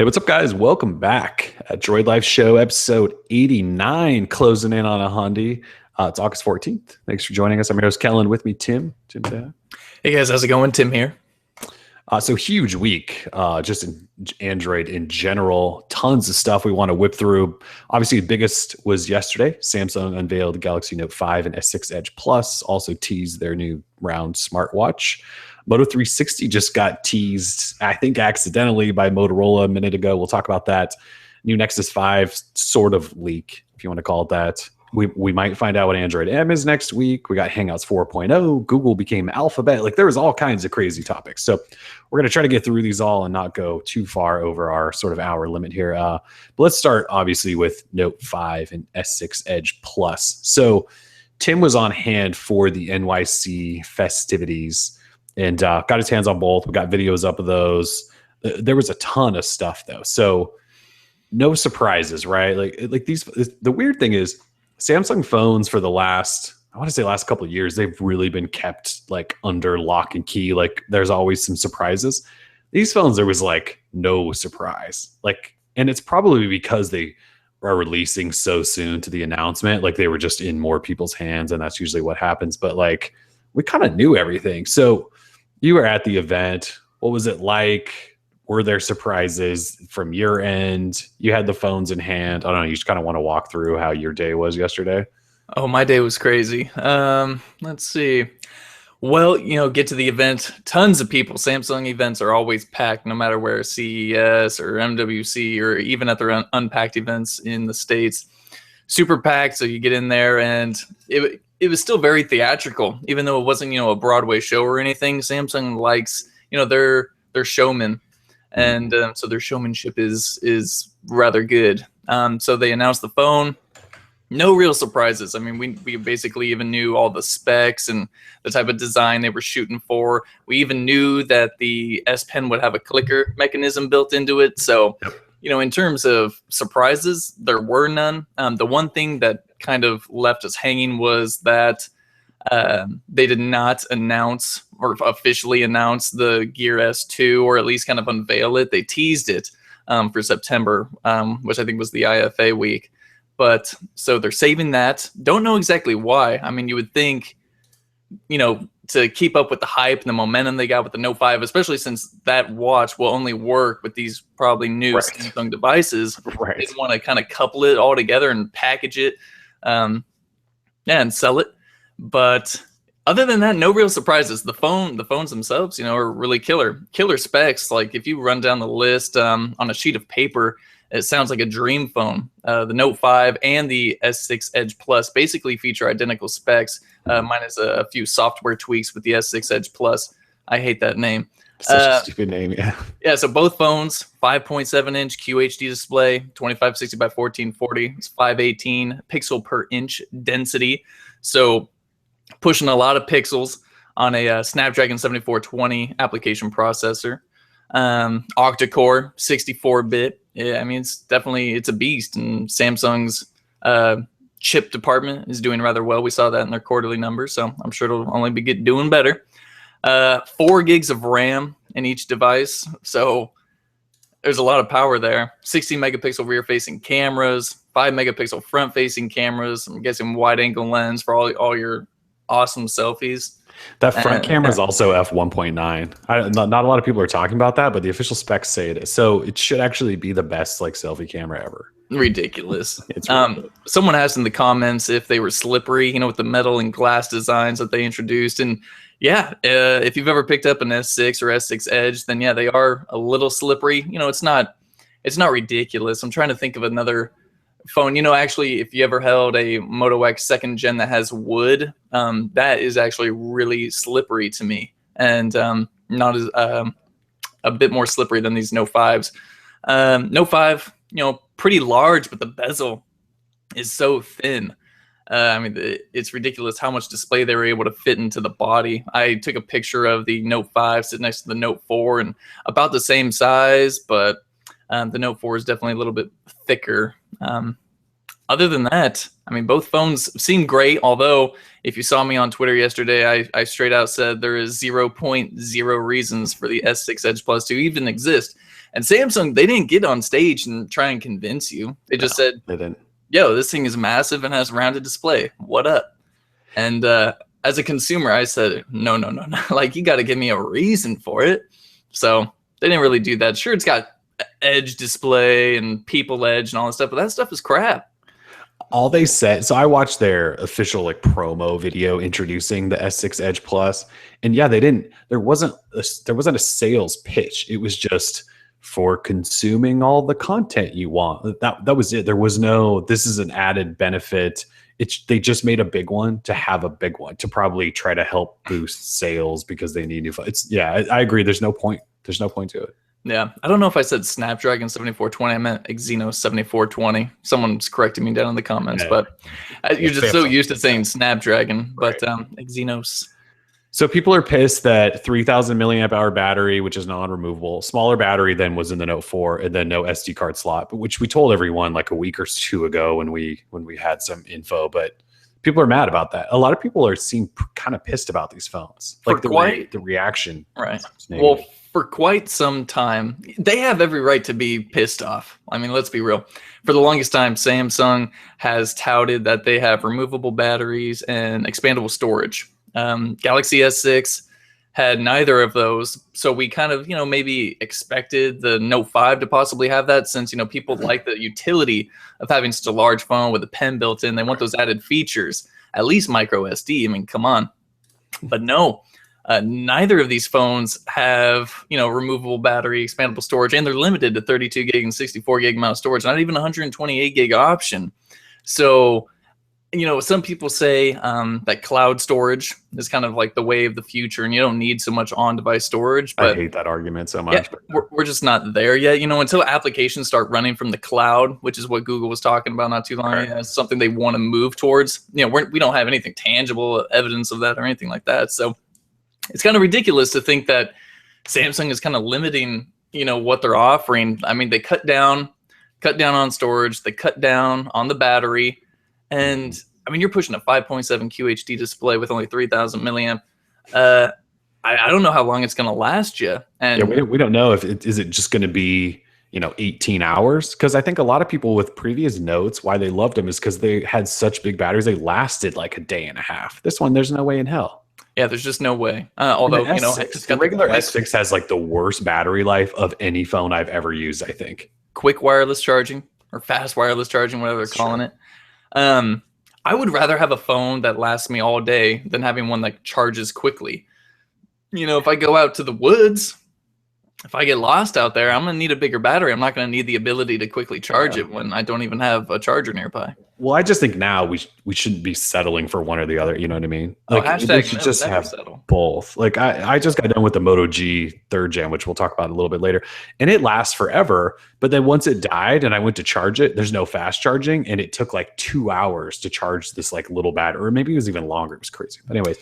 Hey, what's up, guys? Welcome back at Droid Life Show, episode 89, closing in on a Hyundai. It's August 14th. Thanks for joining us. I'm your host, Kellen. With me, Tim. Tim, say hi. Hey guys, how's it going? Tim here. So huge week, just in Android in general. Tons of stuff we want to whip through. Obviously, the biggest was yesterday. Samsung unveiled the Galaxy Note 5 and S6 Edge Plus. Also teased their new round smartwatch. Moto 360 just got teased, I think accidentally, by Motorola a minute ago. We'll talk about that. New Nexus 5 sort of leak, if you want to call it that. We might find out what Android M is next week. We got Hangouts 4.0. Google became Alphabet. Like, there was all kinds of crazy topics. So we're going to try to get through these all and not go too far over our sort of hour limit here. But let's start, obviously, with Note 5 and S6 Edge Plus. So Tim was on hand for the NYC festivities and got his hands on both. We got videos up of those. There was a ton of stuff, though. So no surprises, right? Like these. The weird thing is, Samsung phones for the last couple of years, they've really been kept like under lock and key. Like, there's always some surprises. These phones, there was like no surprise. Like, and it's probably because they are releasing so soon to the announcement. Like, they were just in more people's hands, and that's usually what happens. But like, we kind of knew everything. So you were at the event. What was it like? Were there surprises from your end? You had the phones in hand. I don't know. You just kind of want to walk through how your day was yesterday. Oh, my day was crazy. Let's see. Well, get to the event. Tons of people. Samsung events are always packed, no matter where, CES or MWC or even at their unpacked events in the States. Super packed. So you get in there, and it was still very theatrical, even though it wasn't a Broadway show or anything. Samsung likes they're showmen. And so their showmanship is rather good. So they announced the phone. No real surprises. I mean, we basically even knew all the specs and the type of design they were shooting for. We even knew that the S Pen would have a clicker mechanism built into it. So, in terms of surprises, there were none. The one thing that kind of left us hanging was that they did not announce or officially announce the Gear S2, or at least kind of unveil it. They teased it for September, which I think was the IFA week. But so they're saving that. Don't know exactly why. I mean, you would think, to keep up with the hype and the momentum they got with the Note 5, especially since that watch will only work with these probably new Samsung devices. Right. They want to kind of couple it all together and package it, and sell it. But other than that, no real surprises. The phones themselves, are really killer specs. Like, if you run down the list on a sheet of paper, it sounds like a dream phone. The Note 5 and the S6 Edge Plus basically feature identical specs, minus a few software tweaks with the S6 Edge Plus. I hate that name. Such a stupid name, yeah. Yeah, so both phones, 5.7-inch QHD display, 2560 by 1440. It's 518 pixel per inch density. So pushing a lot of pixels on a Snapdragon 7420 application processor. Octa-core, 64-bit. Yeah, I mean, it's a beast, and Samsung's chip department is doing rather well. We saw that in their quarterly numbers, so I'm sure it'll only be doing better. 4 gigs of RAM in each device, so there's a lot of power there. 60 megapixel rear-facing cameras, 5 megapixel front-facing cameras. I'm guessing wide-angle lens for all your awesome selfies. That front camera is also f1.9. Not a lot of people are talking about that, but the official specs say it is. So it should actually be the best selfie camera ever. Ridiculous. It's ridiculous. Someone asked in the comments if they were slippery, with the metal and glass designs that they introduced. And yeah, if you've ever picked up an S6 or S6 Edge, then yeah, they are a little slippery. It's not ridiculous. I'm trying to think of another phone. Actually, if you ever held a Moto X 2nd gen that has wood, that is actually really slippery to me, and not as a bit more slippery than these Note 5s. Note 5, pretty large, but the bezel is so thin. I mean, it's ridiculous how much display they were able to fit into the body. I took a picture of the Note 5 sitting next to the Note 4, and about the same size, but the Note 4 is definitely a little bit thicker. other than that, I mean, both phones seem great. Although, if you saw me on Twitter yesterday, I straight out said there is 0.0 reasons for the S6 Edge Plus to even exist. And Samsung, they didn't get on stage and try and convince you. They just said, they didn't. "Yo, this thing is massive and has rounded display. What up?" And as a consumer, I said, no. Like, you got to give me a reason for it. So they didn't really do that. Sure, it's got Edge display and People Edge and all that stuff, but that stuff is crap. All they said, so I watched their official like promo video introducing the S6 Edge Plus, and yeah, there wasn't a sales pitch. It was just for consuming all the content you want. That was it. There was no, this is an added benefit. They just made a big one to have a big one to probably try to help boost sales because they need new phones. I agree. There's no point. There's no point to it. Yeah, I don't know if I said Snapdragon 7420. I meant Exynos 7420. Someone's correcting me down in the comments, but you're just so used to saying Snapdragon, but Exynos. So people are pissed that 3,000 milliamp hour battery, which is non-removable, smaller battery than was in the Note 4, and then no SD card slot, but which we told everyone like a week or two ago when we had some info. But people are mad about that. A lot of people seem kind of pissed about these phones, like the reaction. Right. Well, for quite some time, they have every right to be pissed off. I mean, let's be real. For the longest time, Samsung has touted that they have removable batteries and expandable storage. Galaxy S6 had neither of those, so we kind of, maybe expected the Note 5 to possibly have that, since, people like the utility of having such a large phone with a pen built in. They want those added features, at least micro SD. I mean, come on. But no. Neither of these phones have, removable battery, expandable storage, and they're limited to 32 gig and 64 gig amount of storage, not even 128 gig option. So, some people say that cloud storage is kind of like the way of the future, and you don't need so much on-device storage. But I hate that argument so much. Yeah, we're just not there yet. Until applications start running from the cloud, which is what Google was talking about not too long ago, it's something they want to move towards. We don't have anything tangible evidence of that or anything like that. So it's kind of ridiculous to think that Samsung is kind of limiting, what they're offering. I mean, they cut down on storage, they cut down on the battery, and I mean, you're pushing a 5.7 QHD display with only 3,000 milliamp. I don't know how long it's going to last you. And we don't know if is it just going to be 18 hours, because I think a lot of people with previous Notes, why they loved them is because they had such big batteries. They lasted like a day and a half. This one, there's no way in hell. Yeah, there's just no way. Although, the regular S6 has like the worst battery life of any phone I've ever used, I think. Quick wireless charging or fast wireless charging, whatever they're calling it. I would rather have a phone that lasts me all day than having one that charges quickly. If I go out to the woods, if I get lost out there, I'm going to need a bigger battery. I'm not going to need the ability to quickly charge it when I don't even have a charger nearby. Well, I just think now we shouldn't be settling for one or the other. You know what I mean? Like, we should just have both. Like I just got done with the Moto G 3rd gen, which we'll talk about a little bit later, and it lasts forever. But then once it died and I went to charge it, there's no fast charging, and it took like 2 hours to charge this like little battery, or maybe it was even longer. It was crazy. But anyways.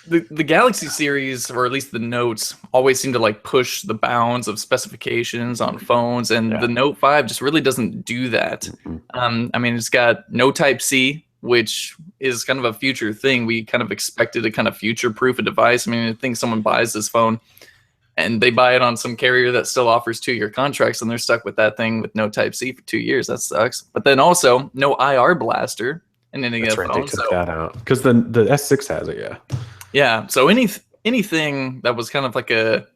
The Galaxy series, or at least the Notes, always seem to like push the bounds of specifications on phones, and the Note 5 just really doesn't do that. I mean, it's got no Type-C, which is kind of a future thing. We kind of expected to kind of future-proof a device. I mean, I think someone buys this phone and they buy it on some carrier that still offers 2-year contracts, and they're stuck with that thing with no Type-C for 2 years. That sucks. But then also no IR blaster in any of the phones. They took that out because the S6 has it. Yeah, so anything that was kind of like a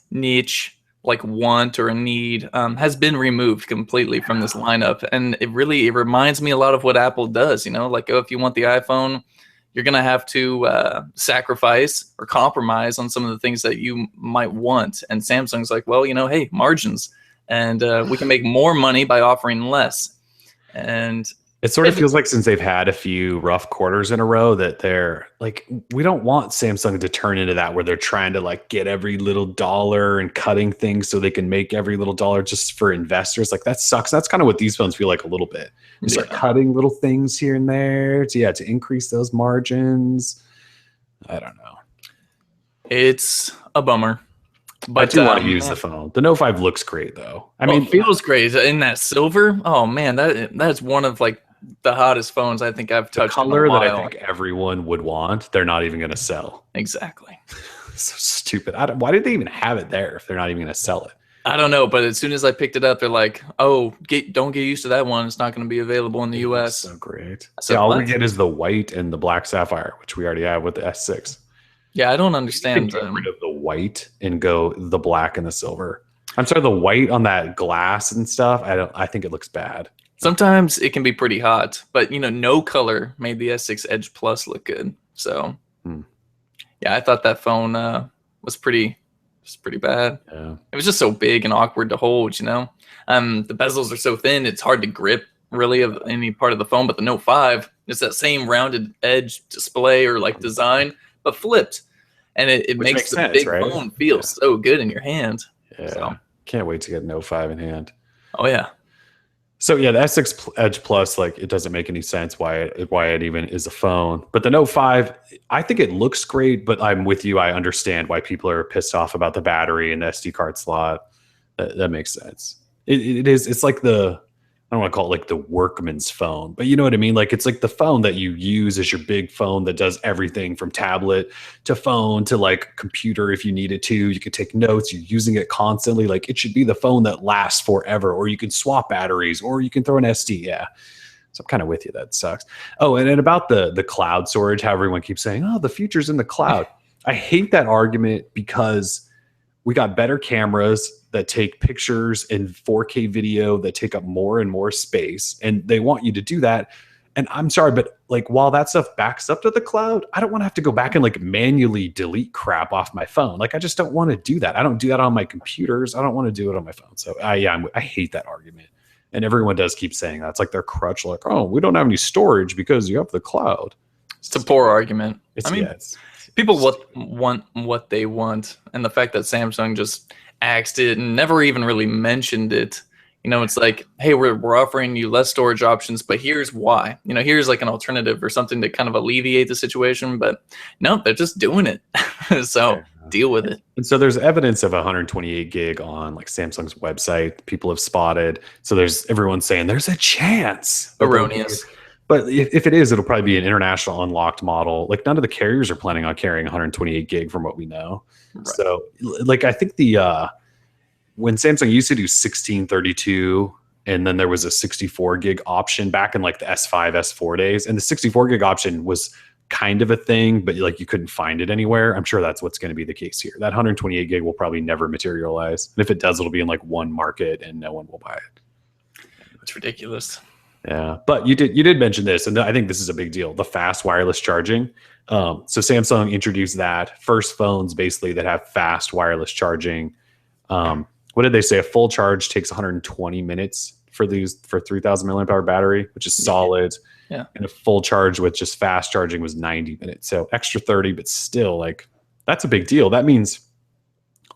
niche, like want or a need, has been removed completely from this lineup, and it reminds me a lot of what Apple does. Like, if you want the iPhone, you're gonna have to sacrifice or compromise on some of the things that you might want. And Samsung's like, well, hey, margins, and we can make more money by offering less. And it sort of feels like since they've had a few rough quarters in a row that they're like, we don't want Samsung to turn into that where they're trying to like get every little dollar and cutting things so they can make every little dollar just for investors. Like, that sucks. That's kind of what these phones feel like a little bit. You start cutting little things here and there to increase those margins. I don't know. It's a bummer. But I do want to use the phone. The Note 5 looks great though. I mean, it feels great in that silver. Oh man, that's one of like the hottest phones I think I've The touched in a color that I while. think everyone would want, they're not even going to sell. Exactly. So stupid. Why did they even have it there if they're not even going to sell it? I don't know, but as soon as I picked it up, they're like, "Oh, don't get used to that one. It's not going to be available in the U.S." So great. I said, Yeah, all we "What?" get is the white and the black sapphire, which we already have with the S6. Yeah, I don't You can understand. get rid of the white and go the black and the silver. I'm sorry, the white on that glass and stuff. I think it looks bad. Sometimes it can be pretty hot, but no color made the S6 Edge Plus look good. So, yeah, I thought that phone was pretty bad. Yeah. It was just so big and awkward to hold. The bezels are so thin; it's hard to grip really of any part of the phone. But the Note 5 is that same rounded edge display or like design, but flipped, and it makes the sense, big right? phone feel so good in your hand. Yeah. So. Can't wait to get Note 5 in hand. Oh yeah. So yeah, the S6 Edge Plus, like, it doesn't make any sense why it even is a phone. But the Note 5, I think it looks great, but I'm with you. I understand why people are pissed off about the battery and the SD card slot. That makes sense. It is. It's like I don't want to call it like the workman's phone, but you know what I mean? Like, it's like the phone that you use as your big phone that does everything from tablet to phone to like computer if you need it to. You can take notes, you're using it constantly. Like, it should be the phone that lasts forever, or you can swap batteries, or you can throw an SD. Yeah. So I'm kind of with you. That sucks. Oh, and about the cloud storage, how everyone keeps saying, oh, the future's in the cloud. I hate that argument because we got better cameras that take pictures and 4K video that take up more and more space, and they want you to do that. And I'm sorry, but like, while that stuff backs up to the cloud, I don't want to have to go back and like manually delete crap off my phone. Like, I just don't want to do that. I don't do that on my computers. I don't want to do it on my phone. So I hate that argument. And everyone does keep saying that. It's like their crutch, like, oh, we don't have any storage because you have the cloud. It's a poor argument. People want what they want, and the fact that Samsung just axed it and never even really mentioned it. It's like, hey, we're offering you less storage options, but here's why. Here's like an alternative or something to kind of alleviate the situation. But no, they're just doing it. So deal with it. And so there's evidence of 128 gig on like Samsung's website. People have spotted. So there's everyone saying there's a chance. Erroneous. But if it is, it'll probably be an international unlocked model. Like, none of the carriers are planning on carrying 128 gig from what we know. Right. So like, I think when Samsung used to do 1632, and then there was a 64 gig option back in like the S5, S4 days. And the 64 gig option was kind of a thing, but like, you couldn't find it anywhere. I'm sure that's what's going to be the case here. That 128 gig will probably never materialize. And if it does, it'll be in like one market and no one will buy it. It's ridiculous. Yeah, but you did mention this, and I think this is a big deal: the fast wireless charging. So Samsung introduced that first phones basically that have fast wireless charging. What did they say? A full charge takes 120 minutes for 3,000 milliamp hour battery, which is solid. Yeah, and a full charge with just fast charging was 90 minutes. So extra 30, but still, like, that's a big deal. That means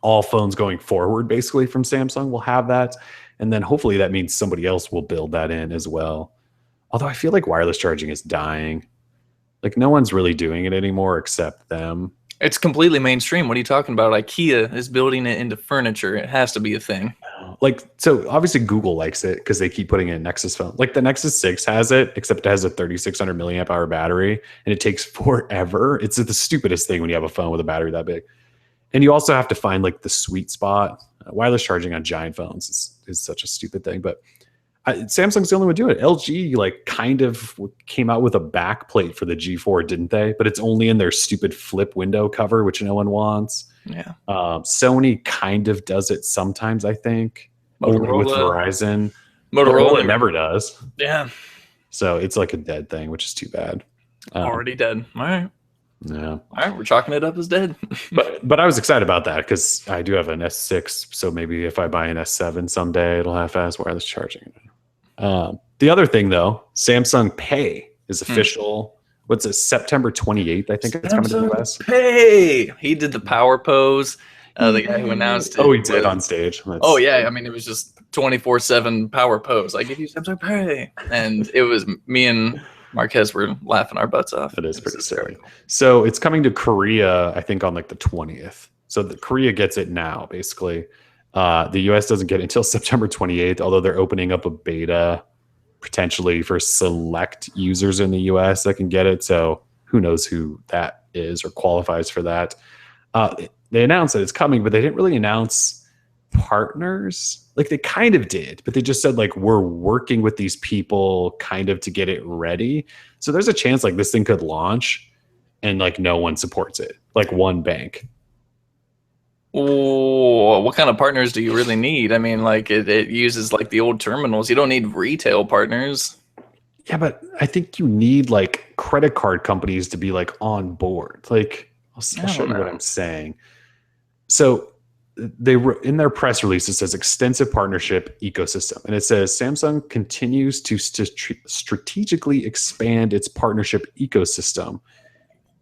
all phones going forward, basically, from Samsung will have that. And then hopefully that means somebody else will build that in as well. Although I feel like wireless charging is dying. Like, no one's really doing it anymore except them. It's completely mainstream. What are you talking about? IKEA is building it into furniture. It has to be a thing. Like, so obviously Google likes it because they keep putting it in Nexus phone. Like, the Nexus 6 has it, except it has a 3,600 milliamp hour battery, and it takes forever. It's the stupidest thing when you have a phone with a battery that big. And you also have to find like the sweet spot. Wireless charging on giant phones is such a stupid thing, but Samsung's the only one doing it. LG like kind of came out with a back plate for the G4, didn't they? But it's only in their stupid flip window cover, which no one wants. Yeah. Sony kind of does it sometimes, I think. Motorola, with Verizon. Motorola never does. Yeah. So it's like a dead thing, which is too bad. Already dead. All right. Yeah. All right, we're chalking it up as dead. but I was excited about that because I do have an S6, so maybe if I buy an S7 someday, it'll have fast wireless charging. The other thing, though, Samsung Pay is official. What's it? September 28th, I think it's coming to the US. Pay. He did the power pose. The guy who announced it. Oh, he did on stage. Oh yeah, I mean, it was just 24/7 power pose. I give you Samsung Pay, and it was me and Marquez were laughing our butts off. It is pretty scary. So it's coming to Korea, I think, on like the 20th. So Korea gets it now, basically. The US doesn't get it until September 28th, although they're opening up a beta potentially for select users in the US that can get it. So who knows who that is or qualifies for that. They announced that it's coming, but they didn't really announce partners. Like they kind of did, but they just said like we're working with these people kind of to get it ready. So there's a chance like this thing could launch and like no one supports it, like one bank. Oh, what kind of partners do you really need? I mean, like it uses like the old terminals. You don't need retail partners. Yeah, but I think you need like credit card companies to be like on board. Like I'll show you what I'm saying. So they were in their press release, it says extensive partnership ecosystem. And it says Samsung continues to strategically expand its partnership ecosystem.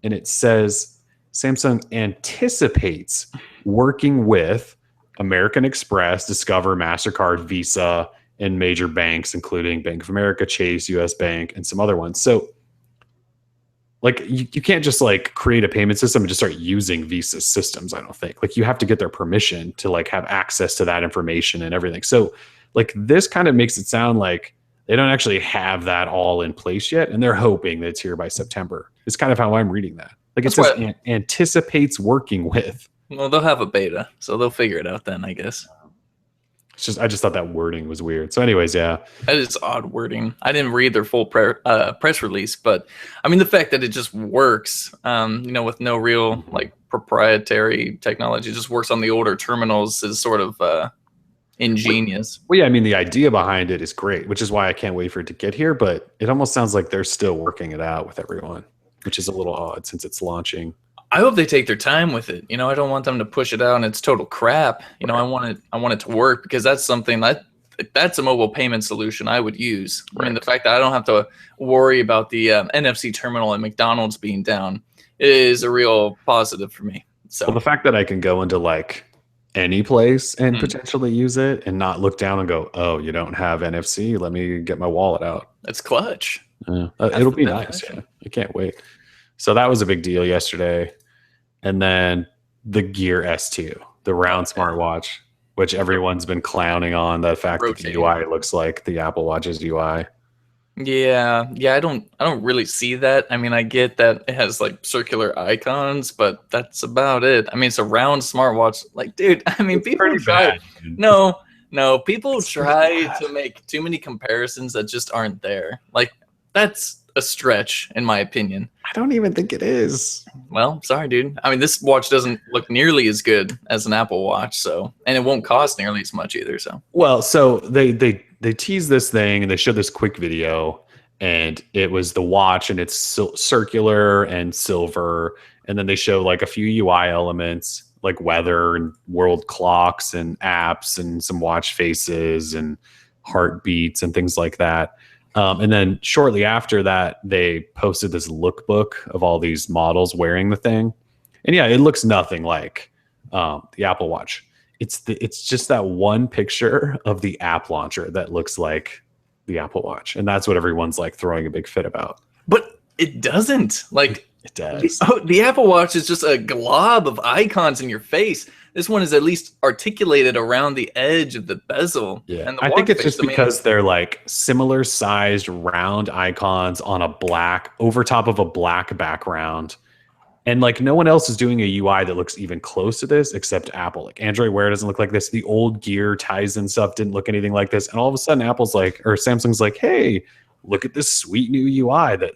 And it says Samsung anticipates working with American Express, Discover, MasterCard, Visa, and major banks, including Bank of America, Chase, US Bank, and some other ones. So like you can't just like create a payment system and just start using Visa systems, I don't think. Like you have to get their permission to like have access to that information and everything. So like this kind of makes it sound like they don't actually have that all in place yet, and they're hoping that it's here by September. It's kind of how I'm reading that. Like it says anticipates working with. Well, they'll have a beta, so they'll figure it out then, I guess. It's just I just thought that wording was weird. So, anyways, yeah, that is odd wording. I didn't read their full press release, but I mean the fact that it just works, with no real like proprietary technology, it just works on the older terminals is sort of ingenious. Well, yeah, I mean the idea behind it is great, which is why I can't wait for it to get here. But it almost sounds like they're still working it out with everyone, which is a little odd since it's launching. I hope they take their time with it. I don't want them to push it out and it's total crap. Right. I want it to work because that's something that's a mobile payment solution I would use. Right. I mean, the fact that I don't have to worry about the NFC terminal at McDonald's being down is a real positive for me. So the fact that I can go into like any place and potentially use it and not look down and go, oh, you don't have NFC. Let me get my wallet out. That's clutch. It'll be nice. Yeah, I can't wait. So that was a big deal yesterday. And then the Gear S2, the round smartwatch, which everyone's been clowning on the fact that the UI looks like the Apple Watch's UI. Yeah, I don't really see that. I mean, I get that it has like circular icons, but that's about it. I mean, it's a round smartwatch. Like, dude, I mean, people try. No, people try to make too many comparisons that just aren't there. Like, that's a stretch, in my opinion. I don't even think it is. Well, sorry, dude. I mean, this watch doesn't look nearly as good as an Apple Watch, and it won't cost nearly as much either. So, well, so they teased this thing and they showed this quick video, and it was the watch, and it's circular and silver, and then they show like a few UI elements like weather and world clocks and apps and some watch faces and heartbeats and things like that. And then shortly after that, they posted this lookbook of all these models wearing the thing. And yeah, it looks nothing like the Apple Watch. It's just that one picture of the app launcher that looks like the Apple Watch. And that's what everyone's like throwing a big fit about. But it doesn't. Like it does. The Apple Watch is just a glob of icons in your face. This one is at least articulated around the edge of the bezel. Yeah, and the I think it's just because they're like similar sized round icons on over top of a black background. And like no one else is doing a UI that looks even close to this except Apple. Like Android Wear doesn't look like this. The old Gear Tizen stuff didn't look anything like this. And all of a sudden Samsung's like, hey, look at this sweet new UI that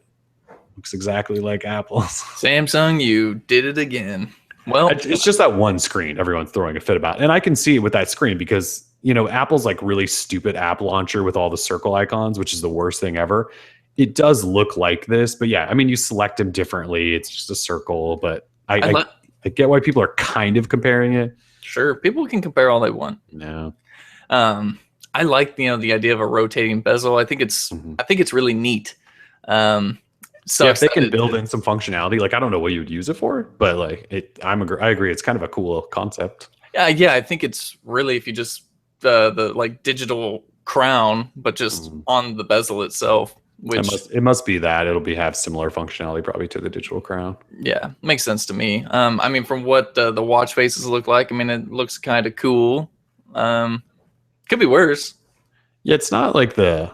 looks exactly like Apple's. Samsung, you did it again. Well, it's just that one screen everyone's throwing a fit about. And I can see it with that screen because, Apple's like really stupid app launcher with all the circle icons, which is the worst thing ever. It does look like this, but yeah, I mean, you select them differently. It's just a circle, but I get why people are kind of comparing it. Sure. People can compare all they want. No. I like, the idea of a rotating bezel. I think it's really neat. So if they can build in some functionality, like I don't know what you would use it for, but like I agree, it's kind of a cool concept. Yeah, I think it's really if you just the like digital crown, but just on the bezel itself. Which it must be that it'll have similar functionality probably to the digital crown. Yeah, makes sense to me. I mean, from what the watch faces look like, I mean, it looks kind of cool. Could be worse. Yeah, it's not like the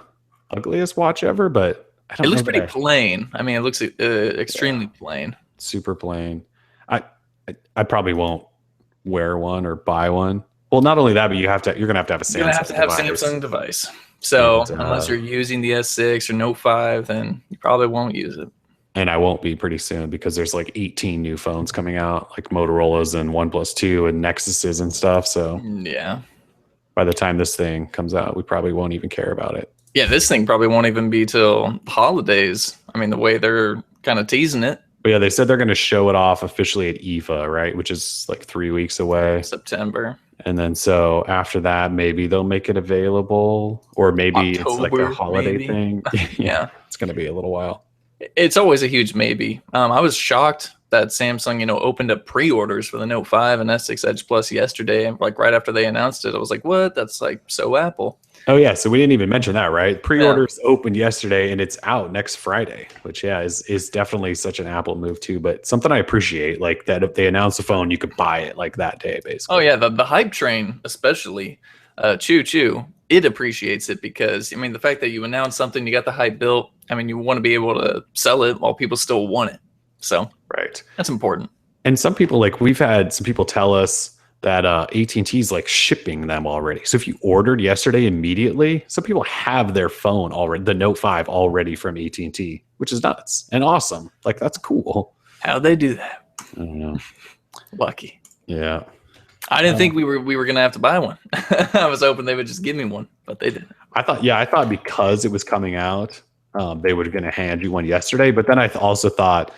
ugliest watch ever, but I It don't looks know pretty that plain. I mean, it looks yeah, extremely plain. super plain. I, I probably won't wear one or buy one. Well, not only that, but you're gonna have a You're gonna have Samsung to have device, Samsung device. So and unless you're using the S6 or Note 5, then you probably won't use it. I won't be pretty soon because there's like 18 new phones coming out, like Motorola's and OnePlus 2 and Nexuses and stuff. So Yeah. by the time this thing comes out, we probably won't even care about it. Yeah, this thing probably won't even be till holidays. I mean, the way they're kind of teasing it, But yeah, they said they're going to show it off officially at IFA, right? Which is like 3 weeks away. September, And then so after that, maybe they'll make it available, or maybe it's like a October, holiday maybe. thing. Yeah, Yeah. it's going to be a little while. It's always a huge maybe. I was shocked that Samsung, opened up pre-orders for the Note 5 and S6 Edge Plus yesterday. And like right after they announced it, I was like, what? That's like so Apple. Oh yeah, so we didn't even mention that, right? Yeah. Pre-orders opened yesterday, and it's out next Friday, which is definitely such an Apple move too. But something I appreciate, like that if they announce a phone, you could buy it like that day, basically. Oh yeah, the hype train, especially Choo Choo, it appreciates it because I mean the fact that you announce something, you got the hype built. I mean, you want to be able to sell it while people still want it. So Right. that's important. And some people, like we've had some people tell us that AT&T is like shipping them already. So if you ordered yesterday immediately, some people have their phone already, the Note 5 already from AT&T, which is nuts and awesome. Like that's cool. How'd they do that? I don't know. Lucky. Yeah. I didn't think we were gonna have to buy one. I was hoping they would just give me one, but they didn't. I thought because it was coming out, they were going to hand you one yesterday. But then I also thought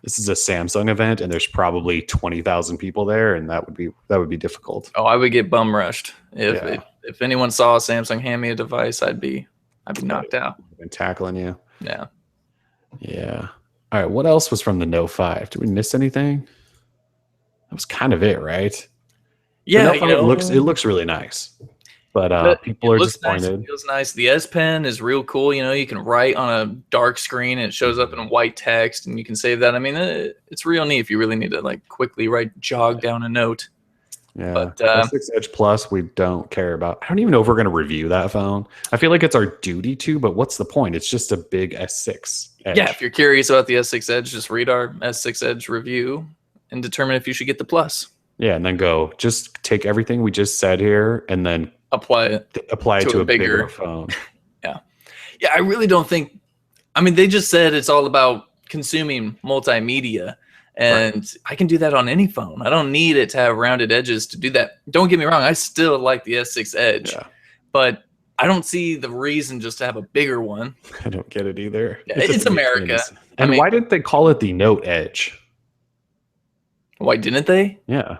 this is a Samsung event, and there's probably 20,000 people there, and that would be difficult. Oh, I would get bum rushed Yeah. if anyone saw a Samsung hand me a device. I'd be knocked out. Been tackling you. Yeah. Yeah. All right. What else was from the Note 5? Did we miss anything? That was kind of it, right? Yeah, The Note 5 it looks really nice, but people it are looks nice, disappointed. it feels nice. The S Pen is real cool. You can write on a dark screen and it shows up in white text, and you can save that. I mean, it's real neat if you really need to like quickly jog down a note. Yeah. But S6 Edge Plus, we don't care about. I don't even know if we're going to review that phone. I feel like it's our duty to, but what's the point? It's just a big S6 Edge. yeah, if you're curious about the S6 Edge, just read our S6 Edge review and determine if you should get the Plus. Yeah, and then just take everything we just said here and then Apply it to a bigger phone. Yeah, I really don't think. I mean, they just said it's all about consuming multimedia, and right. I can do that on any phone. I don't need it to have rounded edges to do that. Don't get me wrong, I still like the S6 Edge, but I don't see the reason just to have a bigger one. I don't get it either. Yeah, it's America. And why didn't they call it the Note Edge? Why didn't they? Yeah.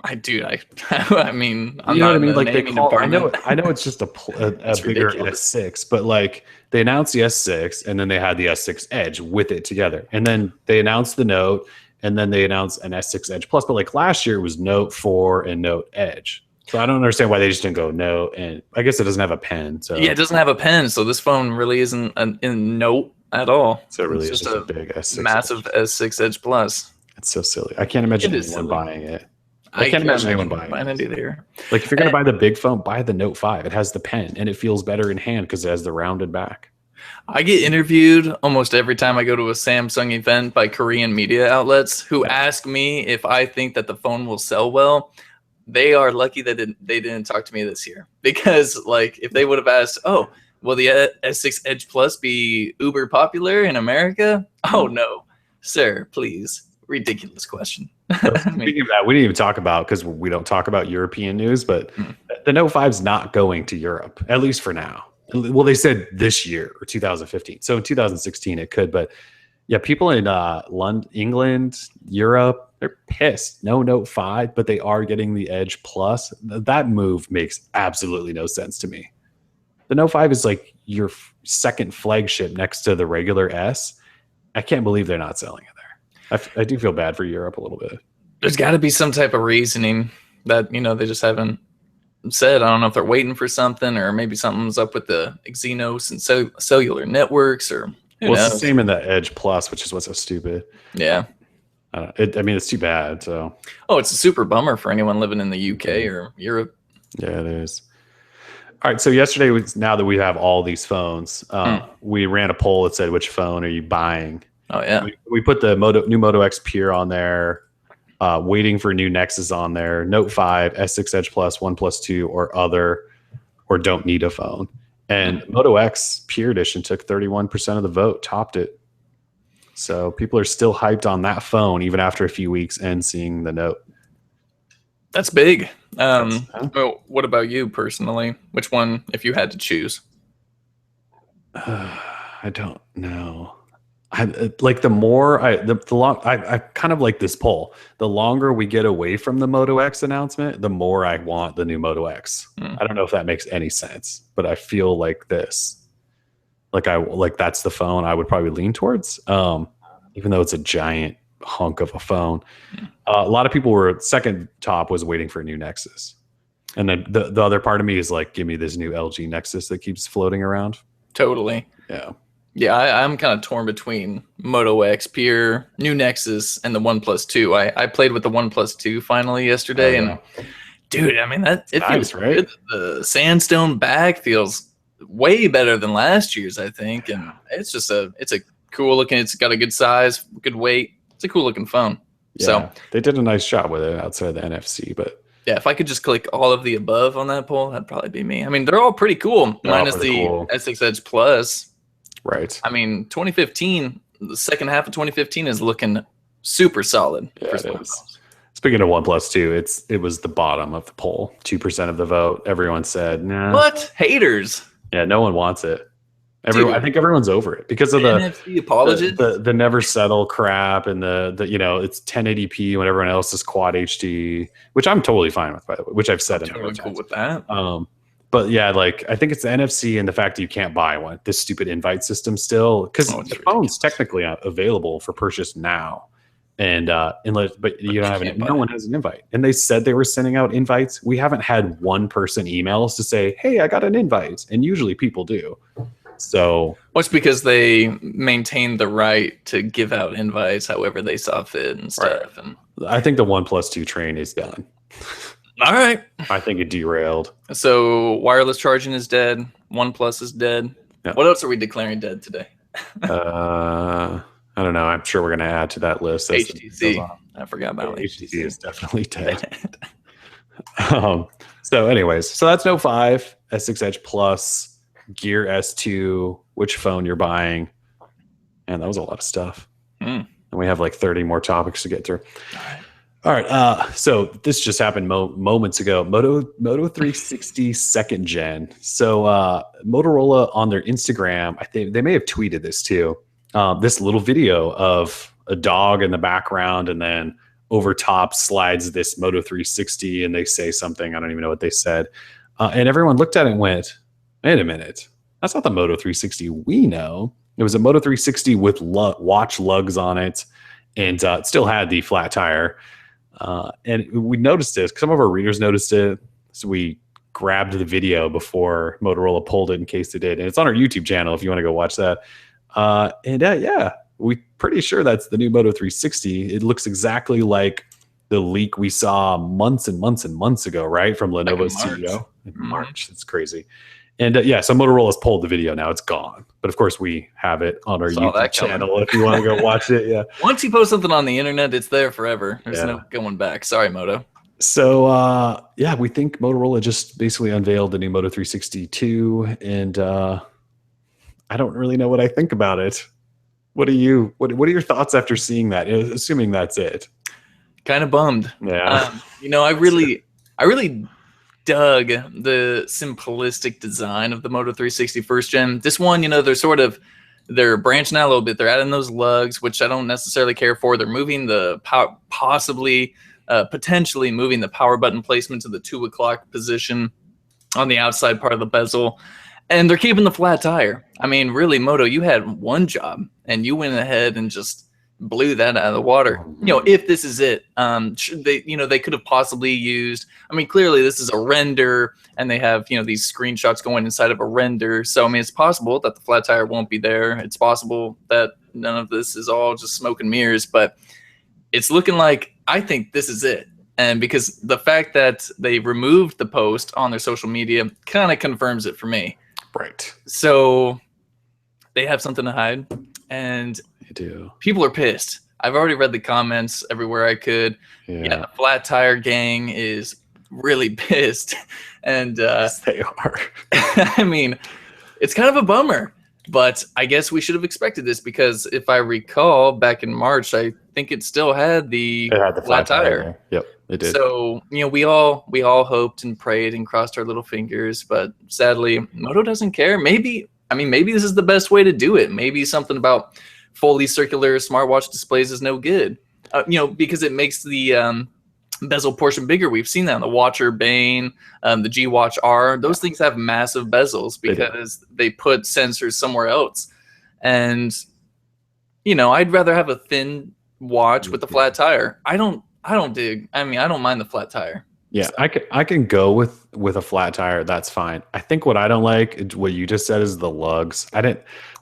I mean, I'm you know not what I mean? Like they call. I know it's just a bigger ridiculous. S6, but like they announced the S6 and then they had the S6 Edge with it together, and then they announced the Note, and then they announced an S6 Edge Plus. But like last year it was Note 4 and Note Edge. So I don't understand why they just didn't go Note, and I guess it doesn't have a pen. So yeah, it doesn't have a pen, so this phone really isn't in Note at all. So it really is just a big S6, massive S6 Edge Plus. It's so silly. I can't imagine anyone buying it. I can't imagine anyone buying it either. Like if you're going to buy the big phone, buy the Note 5. It has the pen and it feels better in hand because it has the rounded back. I get interviewed almost every time I go to a Samsung event by Korean media outlets who ask me if I think that the phone will sell well. They are lucky that they didn't talk to me this year, because like if they would have asked, oh, will the S6 Edge Plus be uber popular in America? Oh no, sir, please. Ridiculous question. Speaking of that, we didn't even talk about, because we don't talk about European news, but the Note 5 is not going to Europe, at least for now. Well, they said this year or 2015. So in 2016 it could, but yeah, people in London, England, Europe, they're pissed. No Note 5, but they are getting the Edge Plus. That move makes absolutely no sense to me. The Note 5 is like your second flagship next to the regular S. I can't believe they're not selling it. I do feel bad for Europe a little bit. There's got to be some type of reasoning that, they just haven't said. I don't know if they're waiting for something, or maybe something's up with the Exynos and cellular networks, or it's the same in the Edge Plus, which is what's so stupid. Yeah. It's too bad. So. Oh, it's a super bummer for anyone living in the UK or Europe. Yeah, it is. All right. So yesterday was now that we have all these phones, Hmm. we ran a poll that said, which phone are you buying? Oh yeah. We put the new Moto X Pure on there, waiting for new Nexus on there, Note 5, S6 Edge Plus, OnePlus 2, or other, or don't need a phone. And Moto X Pure Edition took 31% of the vote, topped it. So people are still hyped on that phone even after a few weeks and seeing the Note. That's big. Huh? Well, what about you personally? Which one, if you had to choose? I don't know. I like the more the long I kind of like this poll. The longer we get away from the Moto X announcement, the more I want the new Moto X. I don't know if that makes any sense, but I feel like this. Like that's the phone I would probably lean towards. Even though it's a giant hunk of a phone. A lot of people were second top was waiting for a new Nexus. And then the other part of me is like, give me this new LG Nexus that keeps floating around. Totally. Yeah. Yeah, I'm kind of torn between Moto X, Pure, new Nexus, and the OnePlus 2. I played with the OnePlus 2 finally yesterday, and dude, I mean that it nice, feels right? good. The sandstone back feels way better than last year's, I think, and it's a cool looking. It's got a good size, good weight. It's a cool looking phone. Yeah, So they did a nice job with it outside of the NFC, but yeah, if I could just click all of the above on that poll, that'd probably be me. I mean, they're all pretty cool, minus the cool. S6 Edge Plus. Right. I mean, 2015, the second half of 2015 is looking super solid. Yeah, it is. Speaking of OnePlus 2, it was the bottom of the poll. 2% of the vote. Everyone said, nah. What? Haters. Yeah, no one wants it. I think everyone's over it because of the NFC apologists. The never settle crap and the it's 1080p when everyone else is quad HD, which I'm totally fine with, by the way, which I've said. I'm totally cool with that. But yeah, like I think it's the NFC and the fact that you can't buy one, this stupid invite system still, because the phone's technically available for purchase now, and but you don't have no one has an invite. And they said they were sending out invites. We haven't had one person emails to say, "Hey, I got an invite," and usually people do. So, what's because they maintain the right to give out invites however they saw fit and stuff. Right. And I think the OnePlus 2 train is done. All right. I think it derailed. So wireless charging is dead. OnePlus is dead. Yeah. What else are we declaring dead today? I don't know. I'm sure we're going to add to that list. HTC. I forgot about HTC. HTC is definitely dead. So anyways, so that's Note 5, S6 Edge Plus, Gear S2, which phone you're buying. And that was a lot of stuff. And we have like 30 more topics to get through. All right. So this just happened moments ago. Moto 360 second gen. So Motorola on their Instagram, I think they may have tweeted this too. This little video of a dog in the background, and then over top slides this Moto 360, and they say something. I don't even know what they said. And everyone looked at it and went, "Wait a minute, that's not the Moto 360 we know." It was a Moto 360 with watch lugs on it, and it still had the flat tire. And we noticed it. Some of our readers noticed it, so we grabbed the video before Motorola pulled it in case they did. And it's on our YouTube channel if you want to go watch that. Yeah, we're pretty sure that's the new Moto 360. It looks exactly like the leak we saw months and months and months ago, right? From Lenovo's CEO in March. It's crazy. And so Motorola's pulled the video now. It's gone. But of course, we have it on our YouTube channel if you want to go watch it. Yeah. Once you post something on the internet, it's there forever. There's no going back. Sorry, Moto. So, we think Motorola just basically unveiled the new Moto 360 2. And I don't really know what I think about it. What are your thoughts after seeing that? Assuming that's it. Kind of bummed. Yeah. I really dug the simplistic design of the Moto 360 first gen. This one, they're branching out a little bit. They're adding those lugs, which I don't necessarily care for. They're moving the power, potentially moving the power button placement to the 2 o'clock position on the outside part of the bezel. And they're keeping the flat tire. I mean, really, Moto, you had one job and you went ahead and just blew that out of the water. If this is it, they could have possibly used, I mean, clearly this is a render and they have, these screenshots going inside of a render. So, I mean, it's possible that the flat tire won't be there. It's possible that none of this is all just smoke and mirrors, but it's looking like, I think this is it. And because the fact that they removed the post on their social media kind of confirms it for me. Right. So they have something to hide, and They do. people are pissed. I've already read the comments everywhere I could. Yeah, the flat tire gang is really pissed. And Yes, they are. I mean, it's kind of a bummer. But I guess we should have expected this, because if I recall, back in March, I think it still had the flat tire. Yep, it did. So, we all hoped and prayed and crossed our little fingers, but sadly, Moto doesn't care. Maybe this is the best way to do it. Maybe something about fully circular smartwatch displays is no good. Because it makes the bezel portion bigger. We've seen that on the Watch Urbane, the G Watch R. Those things have massive bezels because they put sensors somewhere else. And I'd rather have a thin watch with a flat tire. I don't mind the flat tire. Yeah, I can go with a flat tire. That's fine. I think what I don't like, what you just said, is the lugs.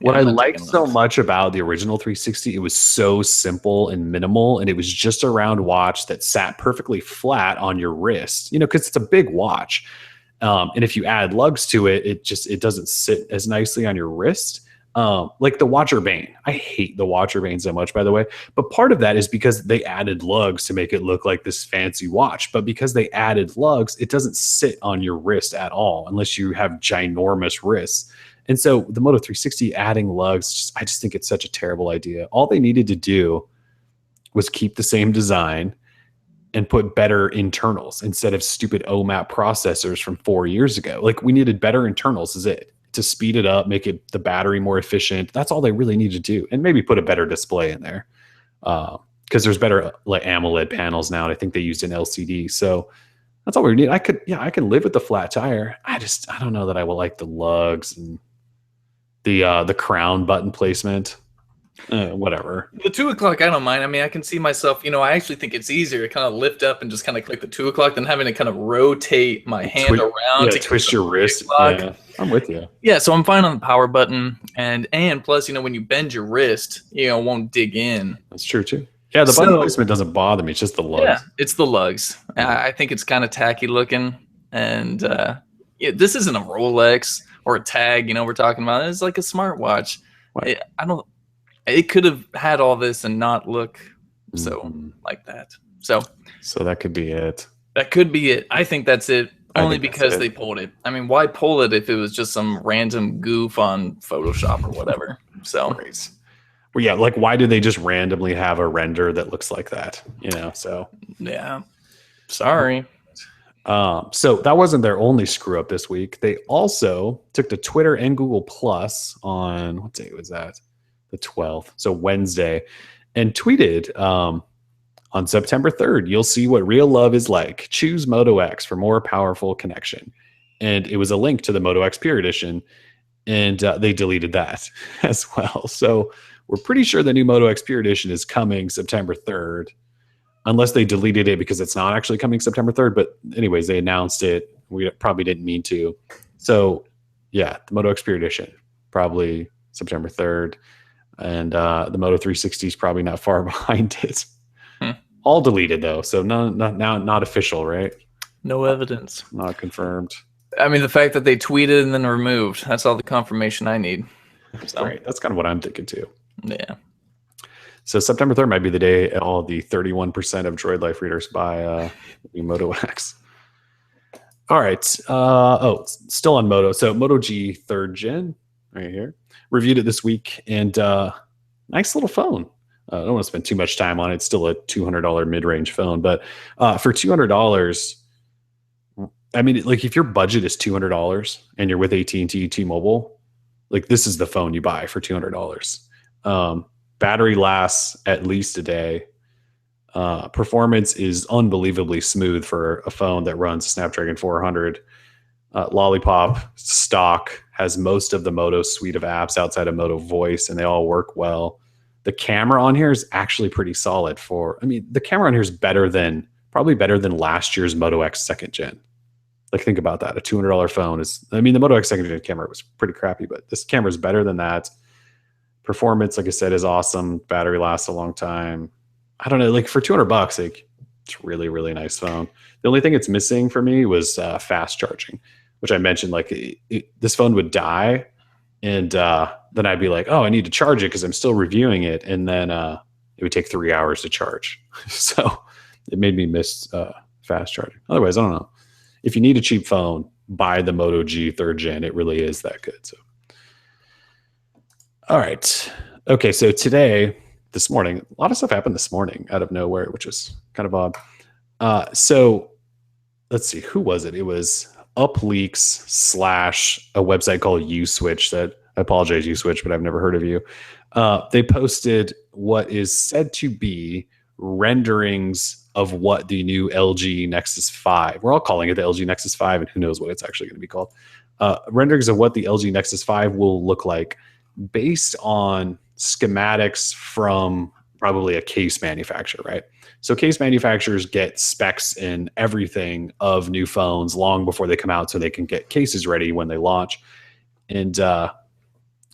What I liked so much about the original 360, it was so simple and minimal, and it was just a round watch that sat perfectly flat on your wrist. Because it's a big watch, and if you add lugs to it, it doesn't sit as nicely on your wrist. Like the Watch Urbane. I hate the Watch Urbane so much, by the way. But part of that is because they added lugs to make it look like this fancy watch. But because they added lugs, it doesn't sit on your wrist at all unless you have ginormous wrists. And so the Moto 360 adding lugs, I just think it's such a terrible idea. All they needed to do was keep the same design and put better internals instead of stupid OMAP processors from 4 years ago. Like, we needed better internals is it. To speed it up, make it the battery more efficient. That's all they really need to do. And maybe put a better display in there. Because there's better like AMOLED panels now, and I think they used an LCD. So that's all we need. I can live with the flat tire. I don't know that I will like the lugs and the crown button placement. Whatever. The 2 o'clock, I don't mind. I can see myself, I actually think it's easier to kind of lift up and just kind of click the 2 o'clock than having to kind of rotate my hand around to twist your wrist. Yeah, I'm with you. Yeah, so I'm fine on the power button, and plus, when you bend your wrist, it won't dig in. That's true too. Yeah, the button placement doesn't bother me. It's just the lugs. Yeah, it's the lugs. I think it's kind of tacky looking, and this isn't a Rolex or a tag. We're talking about it's like a smartwatch. It could have had all this and not look like that. So that could be it. That could be it. I think that's it. Only because they pulled it. Why pull it if it was just some random goof on Photoshop or whatever? So, well, yeah, like why do they just randomly have a render that looks like that? So yeah, sorry. So that wasn't their only screw up this week. They also took to Twitter and Google Plus on what day was that? The 12th, so Wednesday, and tweeted on September 3rd, you'll see what real love is like. Choose Moto X for more powerful connection. And it was a link to the Moto X Pure Edition, and they deleted that as well. So we're pretty sure the new Moto X Pure Edition is coming September 3rd, unless they deleted it because it's not actually coming September 3rd. But anyways, they announced it. We probably didn't mean to. So yeah, the Moto X Pure Edition, probably September 3rd. And the Moto 360 is probably not far behind it. All deleted though, so not official, right? No evidence. Not confirmed. The fact that they tweeted and then removed, that's all the confirmation I need. So. Right, that's kind of what I'm thinking too. Yeah. So September 3rd might be the day all the 31% of Droid Life readers buy the Moto X. All right. Still on Moto. So Moto G 3rd gen right here. Reviewed it this week, and nice little phone. I don't want to spend too much time on it. It's still a $200 mid-range phone, but for $200, like if your budget is $200 and you're with AT&T, T-Mobile, like this is the phone you buy for $200. Battery lasts at least a day. Performance is unbelievably smooth for a phone that runs Snapdragon 400. Lollipop stock has most of the Moto suite of apps outside of Moto Voice, and they all work well. The camera on here is actually pretty solid the camera on here is probably better than last year's Moto X 2nd gen. Like, think about that. A $200 phone the Moto X 2nd gen camera was pretty crappy, but this camera is better than that. Performance, like I said, is awesome. Battery lasts a long time. I don't know, like for $200, like It's really, really nice phone. The only thing it's missing for me was fast charging, which I mentioned. Like this phone would die, and then I'd be like, "Oh, I need to charge it because I'm still reviewing it," and then it would take 3 hours to charge. So it made me miss fast charging. Otherwise, I don't know. If you need a cheap phone, buy the Moto G 3rd gen. It really is that good. So, all right, okay. So this morning, a lot of stuff happened this morning out of nowhere, which is kind of odd. So let's see, who was it? It was UpLeaks / a website called USwitch. That I apologize, USwitch, but I've never heard of you. They posted what is said to be renderings of what the new LG Nexus 5, we're all calling it the LG Nexus 5, and who knows what it's actually going to be called. Renderings of what the LG Nexus 5 will look like based on schematics from probably a case manufacturer, right? So case manufacturers get specs and everything of new phones long before they come out so they can get cases ready when they launch. And so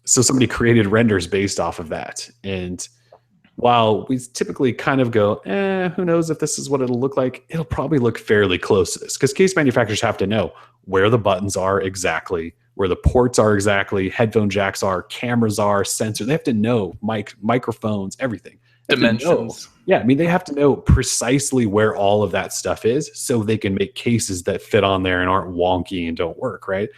somebody created renders based off of that. And while we typically kind of go, who knows if this is what it'll look like, it'll probably look fairly close to this because case manufacturers have to know where the buttons are exactly, where the ports are exactly, headphone jacks are, cameras are, sensors. They have to know microphones, everything. Dimensions. Yeah, I mean, they have to know precisely where all of that stuff is so they can make cases that fit on there and aren't wonky and don't work, right?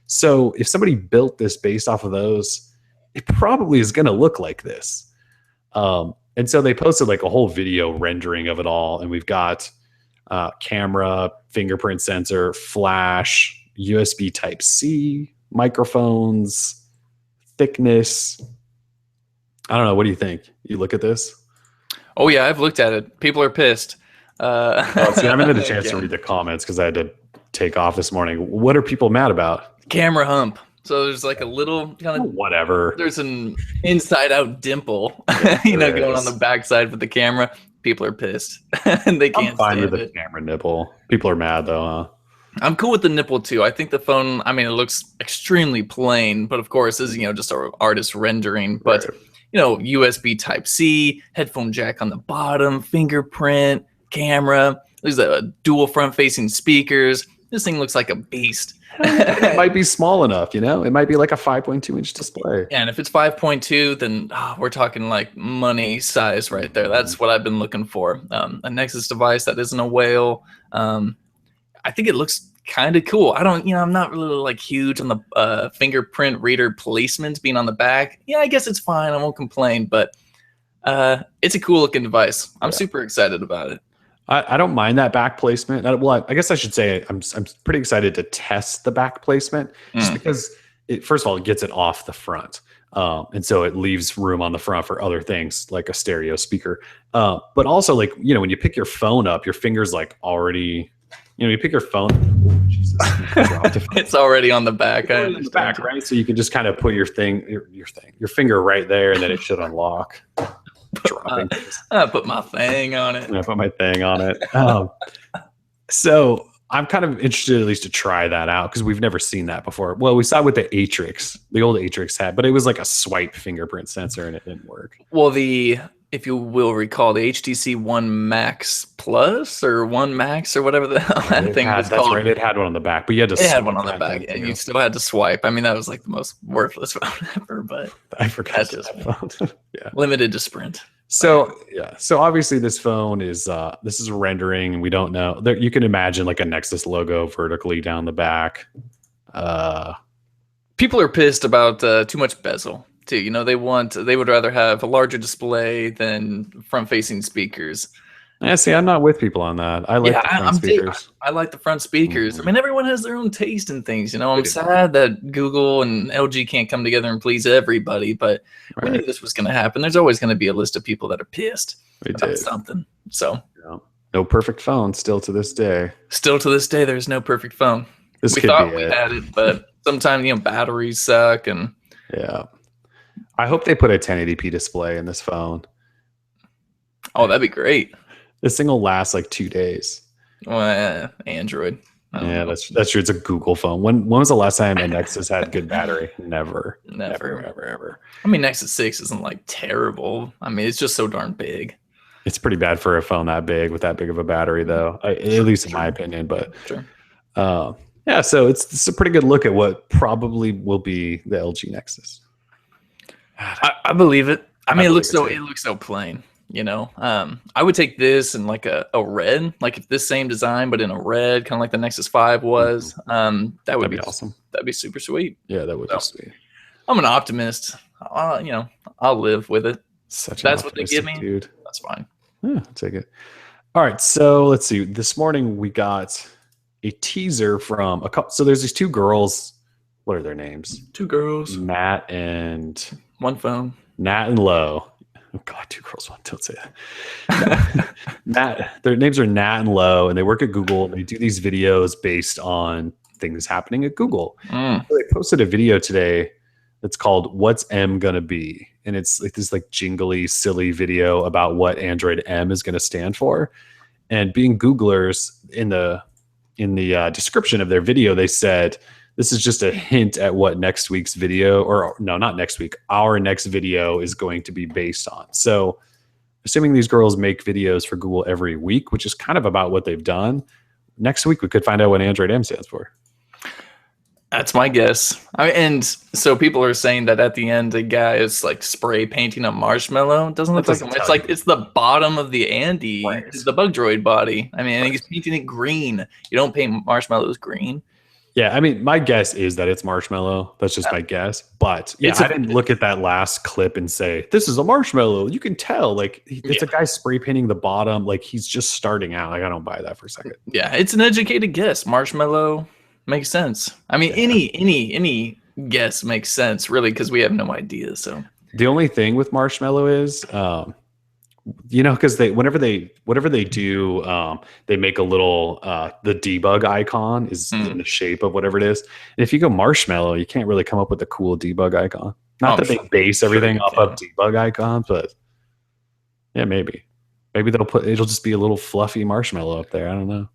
So if somebody built this based off of those, it probably is going to look like this. And so they posted like a whole video rendering of it all. And we've got camera, fingerprint sensor, flash, USB Type-C, microphones, thickness. I don't know. What do you think? You look at this? Oh, yeah, I've looked at it. People are pissed. See, I haven't had a chance to read the comments because I had to take off this morning. What are people mad about? Camera hump. So there's like a little kind of whatever. There's an inside out dimple, going on the backside with the camera. People are pissed and they can't. I'm fine stand with the camera nipple. People are mad though, huh? I'm cool with the nipple too. I think the phone, I mean, it looks extremely plain, but of course this is, just an artist rendering, but Right. USB Type-C, headphone jack on the bottom, fingerprint, camera. There's a dual front facing speakers. This thing looks like a beast. It might be small enough, It might be like a 5.2-inch display. And if it's 5.2, then we're talking like money size right there. That's what I've been looking for. A Nexus device that isn't a whale. I think it looks kind of cool. I'm not really like huge on the fingerprint reader placement being on the back. Yeah, I guess it's fine. I won't complain, but it's a cool looking device. I'm super excited about it. I don't mind that back placement. Well, I guess I should say I'm pretty excited to test the back placement just because first of all, it gets it off the front. And so it leaves room on the front for other things like a stereo speaker. But also like, when you pick your phone up, your finger's like already, you pick your phone. Oh, Jesus, it's already on the back. On the back, right? So you can just kind of put your finger right there and then it should unlock. Dropping I put my thing on it. I put my thing on it. So I'm kind of interested at least to try that out because we've never seen that before. Well, we saw it with the Atrix, the old Atrix had, but it was like a swipe fingerprint sensor and it didn't work. Well, if you will recall, the HTC One Max Plus or One Max or whatever the hell that thing was called. Right. It had one on the back, but you had to. It had one on the back, and you still had to swipe. I mean, that was like the most worthless phone ever. But I forgot that phone. Yeah, limited to Sprint. So so obviously this phone is this is a rendering, and we don't know. You can imagine like a Nexus logo vertically down the back. People are pissed about too much bezel too. They would rather have a larger display than front-facing speakers. Yeah, see, I'm not with people on that. I like the front speakers. I like the front speakers. I mean, everyone has their own taste in things. I'm sad that Google and LG can't come together and please everybody, but we knew this was going to happen. There's always going to be a list of people that are pissed about something. So, no perfect phone still to this day. Still to this day, there's no perfect phone. We thought we had it, but sometimes batteries suck and I hope they put a 1080p display in this phone. Oh, that'd be great. This thing will last like 2 days. Well, Android. That's true. It's a Google phone. When was the last time a Nexus had good battery? Never. I mean, Nexus 6 isn't like terrible. I mean, it's just so darn big. It's pretty bad for a phone that big with that big of a battery, though. At least in my opinion. But Sure. yeah, so it's a pretty good look at what probably will be the LG Nexus. I believe it. I mean, believe it looks so plain. You know, I would take this in like a red, like if this same design but in a red, kind of like the Nexus 5 was. That would That'd be awesome. That'd be super sweet. Yeah, that would be sweet. I'm an optimist. You know, I'll live with it. That's what they give me, dude. That's fine. Yeah, I'll take it. All right, so let's see. This morning we got a teaser from a couple. So there's these two girls. What are their names? Two girls, Matt and one phone. Nat and Lo. Oh God, two girls, one. Don't say that. Matt, their names are Nat and Lo, and they work at Google. They do these videos based on things happening at Google. So they posted a video today that's called "What's M Gonna Be?" and it's like this like jingly, silly video about what Android M is going to stand for. And being Googlers, in the description of their video, they said this is just a hint at what next week's video, or no, not next week, our next video is going to be based on. So assuming these girls make videos for Google every week, which is kind of about what they've done, next week we could find out what Android M stands for. That's my guess. And so people are saying that at the end, the guy is like spray painting a marshmallow. It doesn't look like him. It's like it's the bottom of the Andy, it's the bug droid body. I mean, he's painting it green. You don't paint marshmallows green. Yeah, I mean, my guess is that it's marshmallow. That's just my guess. But yeah, I didn't look at that last clip and say, this is a marshmallow. You can tell, like, it's a guy spray painting the bottom. Like, he's just starting out. Like, I don't buy that for a second. Yeah, it's an educated guess. Marshmallow makes sense. I mean, any guess makes sense, really, because we have no idea. So the only thing with marshmallow is, you know, because whatever they do, they make a little the debug icon is in the shape of whatever it is. And if you go marshmallow, you can't really come up with a cool debug icon. Not that they base everything off of debug icons, but yeah, maybe it'll just be a little fluffy marshmallow up there. I don't know.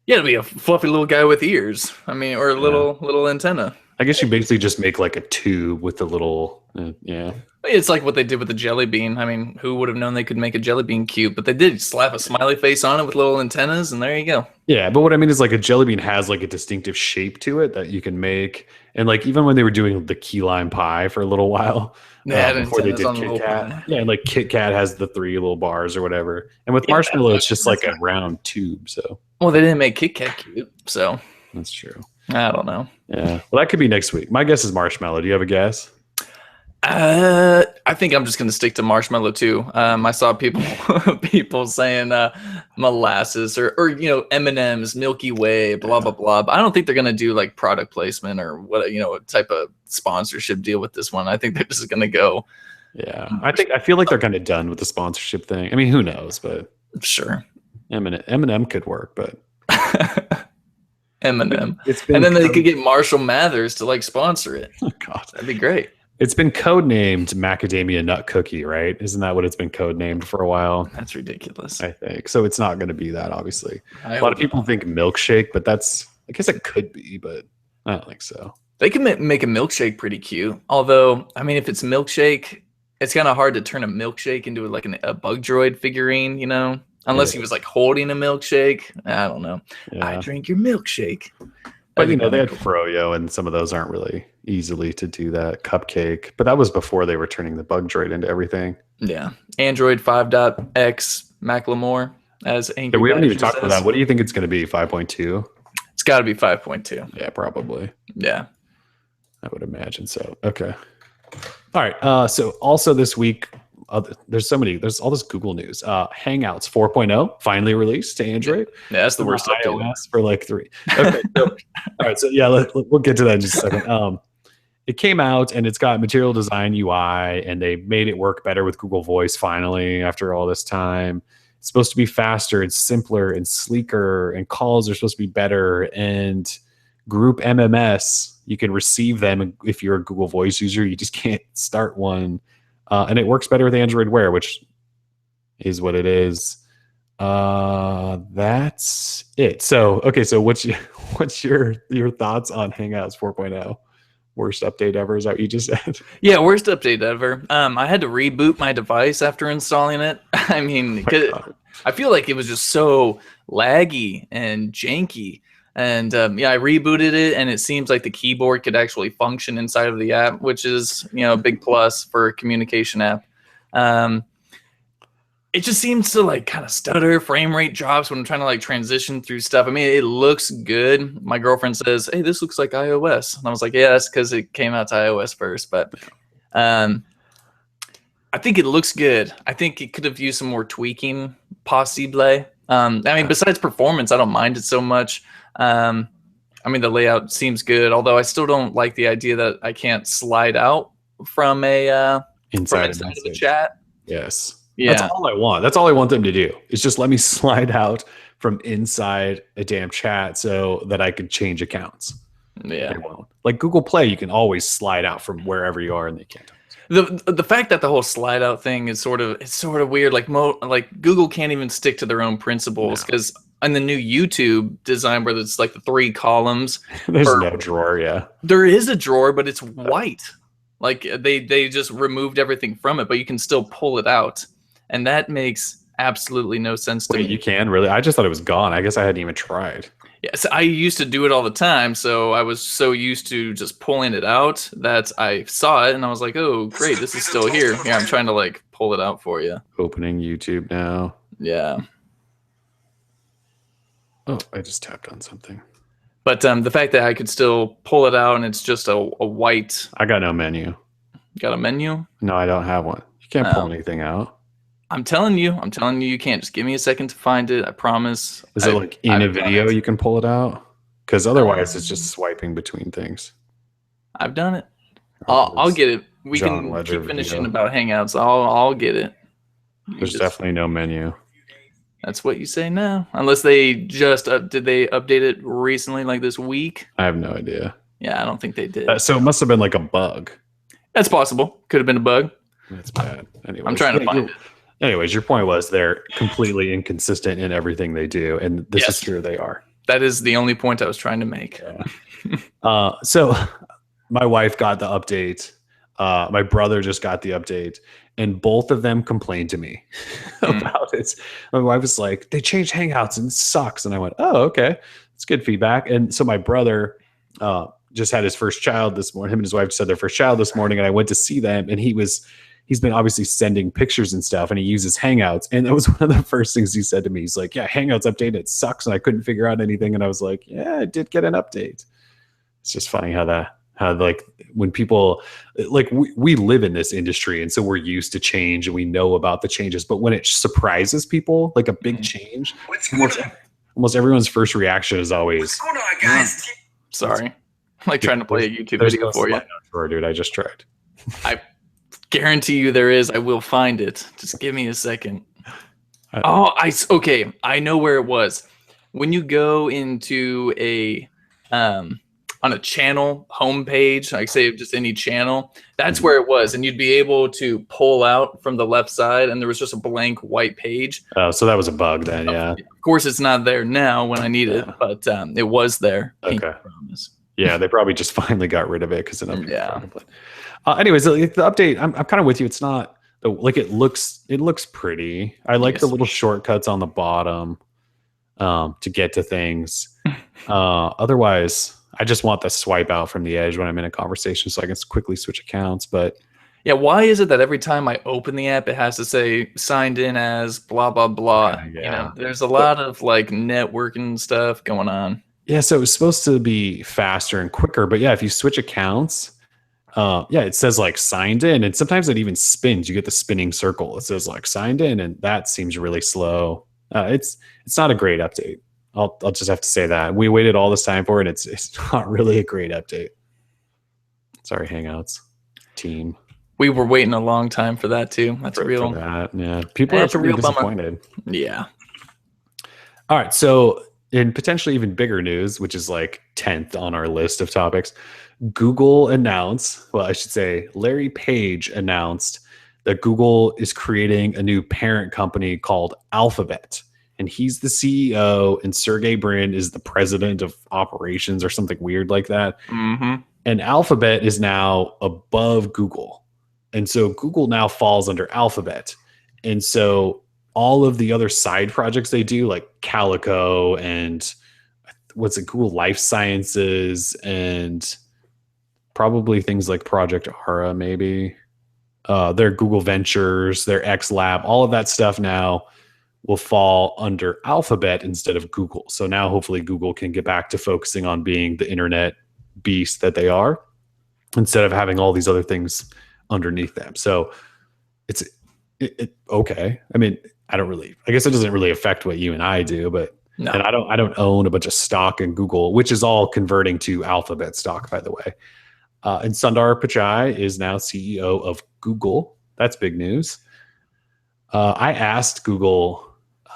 Yeah, it'll be a fluffy little guy with ears. I mean, or a little antenna. I guess you basically just make like a tube with a little, yeah. It's like what they did with the jelly bean. I mean, who would have known they could make a jelly bean cube? But they did slap a smiley face on it with little antennas, and there you go. Yeah, but what I mean is like a jelly bean has like a distinctive shape to it that you can make. And like even when they were doing the key lime pie for a little while, before they did Kit Kat. Yeah, and like Kit Kat has the 3 little bars or whatever. And with marshmallow, it's just like a round tube. So well, they didn't make Kit Kat cube, so that's true. I don't know. Yeah, well, that could be next week. My guess is marshmallow. Do you have a guess? I think I'm just going to stick to marshmallow too. I saw people saying molasses or you know, M&M's, Milky Way, blah blah blah. But I don't think they're going to do like product placement or what, you know, type of sponsorship deal with this one. I think they're just going to go. Yeah, I feel like they're kind of done with the sponsorship thing. I mean, who knows? But sure, M&M could work, but M&M, and then they could get Marshall Mathers to like sponsor it. Oh God, that'd be great. It's been codenamed Macadamia Nut Cookie, right? Isn't that what it's been codenamed for a while? That's ridiculous. I think so. It's not going to be that, obviously. A lot of people think milkshake, but I guess it could be, but I don't think so. They can make a milkshake pretty cute. Although, I mean, if it's milkshake, it's kind of hard to turn a milkshake into like a bug droid figurine, you know? Unless he was like holding a milkshake. I don't know. Yeah. I drink your milkshake. But you know, they had Froyo, and some of those aren't really easily to do that. Cupcake, but that was before they were turning the bug droid into everything. Yeah, Android 5.x Macklemore as Angry. Yeah, we haven't even talked about that. What do you think it's going to be? 5.2? It's got to be 5.2. Yeah, probably. Yeah, I would imagine so. Okay. All right. So also this week, there's all this Google news. Hangouts 4.0 finally released to Android. Yeah, that's the worst iOS for like 3. Okay. So, all right. So yeah, we'll get to that in just a second. It came out and it's got Material Design UI, and they made it work better with Google Voice finally after all this time. It's supposed to be faster and simpler and sleeker, and calls are supposed to be better. And group MMS, you can receive them if you're a Google Voice user. You just can't start one. And it works better with Android Wear, which is what it is. That's it. So, okay. So what's your thoughts on Hangouts 4.0? Worst update ever. Is that what you just said? Yeah, worst update ever. I had to reboot my device after installing it. I mean, I feel like it was just so laggy and janky. And yeah, I rebooted it, and it seems like the keyboard could actually function inside of the app, which is, you know, a big plus for a communication app. It just seems to like kind of stutter, frame rate drops when I'm trying to like transition through stuff. I mean, it looks good. My girlfriend says, "Hey, this looks like iOS," and I was like, "Yeah, that's because it came out to iOS first." But I think it looks good. I think it could have used some more tweaking, possibly. I mean, besides performance, I don't mind it so much. I mean, the layout seems good, although I still don't like the idea that I can't slide out from inside of the chat. Yes. Yeah. That's all I want. That's all I want them to do. Is just let me slide out from inside a damn chat so that I could change accounts. Yeah. They won't. Like Google Play, you can always slide out from wherever you are and they can't. The fact that the whole slide out thing is sort of weird. Like Google can't even stick to their own principles, because in the new YouTube design where it's like the 3 columns, there's no drawer. Yeah, there is a drawer, but it's white. Like they just removed everything from it, but you can still pull it out, and that makes absolutely no sense to me. You can really? I just thought it was gone. I guess I hadn't even tried. Yes, I used to do it all the time, so I was so used to just pulling it out that I saw it and I was like, "Oh, great, this is still here." Yeah, I'm trying to like pull it out for you. Opening YouTube now. Yeah. Oh, I just tapped on something. But the fact that I could still pull it out and it's just a white. I got no menu. Got a menu? No, I don't have one. You can't pull anything out. I'm telling you, you can't. Just give me a second to find it. I promise. Is it like in a video you can pull it out? Because otherwise it's just swiping between things. I've done it. I'll get it. We can keep finishing about Hangouts. I'll get it. There's definitely no menu. That's what you say now. Unless they just did they update it recently, like this week? I have no idea. Yeah, I don't think they did. So it must have been like a bug. That's possible. Could have been a bug. That's bad. Anyway, I'm trying to find it. Anyways, your point was they're completely inconsistent in everything they do, and this is true. They are. That is the only point I was trying to make. Yeah. So my wife got the update. My brother just got the update, and both of them complained to me about it. My wife was like, "They changed Hangouts and it sucks," and I went, "Oh, okay, it's good feedback." And so my brother just had his first child this morning. Him and his wife just had their first child this morning, and I went to see them, and he's been obviously sending pictures and stuff, and he uses Hangouts. And that was one of the first things he said to me. He's like, "Yeah, Hangouts updated. It sucks." And I couldn't figure out anything. And I was like, "Yeah, I did get an update." It's just funny how like when people like we live in this industry, and so we're used to change and we know about the changes. But when it surprises people, like a big change, almost everyone's first reaction is always, "What's going on, guys?" Sorry. I'm like trying to play a YouTube video for you. Drawer, dude, I just tried. I guarantee you there is. I will find it. Just give me a second. Okay. I know where it was. When you go into a on a channel homepage, like say just any channel, that's where it was, and you'd be able to pull out from the left side, and there was just a blank white page. Oh, so that was a bug then, yeah. Of course, it's not there now when I need it, but it was there. Okay. Yeah, they probably just finally got rid of it because an update. Yeah. Anyways, the update, I'm kind of with you. It's not like it looks pretty. I like the little shortcuts on the bottom to get to things. Otherwise, I just want the swipe out from the edge when I'm in a conversation so I can quickly switch accounts. But yeah, why is it that every time I open the app, it has to say signed in as blah, blah, blah? Yeah. You know, there's a lot of like networking stuff going on. Yeah, so it was supposed to be faster and quicker. But yeah, if you switch accounts, it says like signed in. And sometimes it even spins. You get the spinning circle. It says like signed in. And that seems really slow. It's not a great update. I'll just have to say that. We waited all this time for it. It's not really a great update. Sorry, Hangouts team. We were waiting a long time for that too. That's real. For that, yeah. People are pretty disappointed. Bummer. Yeah. All right. So in potentially even bigger news, which is like 10th on our list of topics, Google announced, well, I should say Larry Page announced that Google is creating a new parent company called Alphabet. And he's the CEO, and Sergey Brin is the president of operations or something weird like that. Mm-hmm. And Alphabet is now above Google. And so Google now falls under Alphabet. And so all of the other side projects they do, like Calico and what's it, Google Life Sciences, and probably things like Project Ara, maybe their Google Ventures, their X Lab, all of that stuff now will fall under Alphabet instead of Google. So now hopefully Google can get back to focusing on being the internet beast that they are, instead of having all these other things underneath them. So it's okay. I mean, I guess it doesn't really affect what you and I do, but No. and I don't own a bunch of stock in Google, which is all converting to Alphabet stock, by the way. And Sundar Pichai is now CEO of Google. That's big news. I asked Google,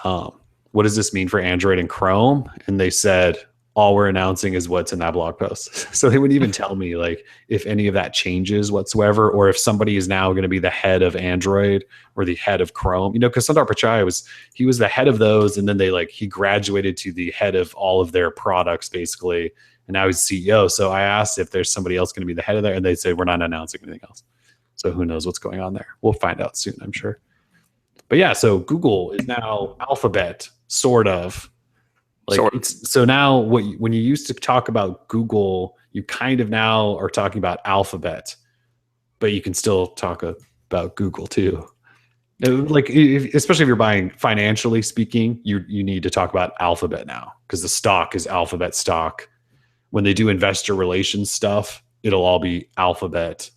what does this mean for Android and Chrome? And they said, all we're announcing is what's in that blog post. So they wouldn't even tell me like if any of that changes whatsoever, or if somebody is now going to be the head of Android or the head of Chrome. You know, because Sundar Pichai was the head of those, and then he graduated to the head of all of their products basically, and now he's CEO. So I asked if there's somebody else going to be the head of there, and they said we're not announcing anything else. So who knows what's going on there? We'll find out soon, I'm sure. But yeah, so Google is now Alphabet, sort of. So now when you used to talk about Google, you kind of now are talking about Alphabet, but you can still talk about Google too. Especially if you're buying, financially speaking, you need to talk about Alphabet now, because the stock is Alphabet stock. When they do investor relations stuff, it'll all be Alphabet.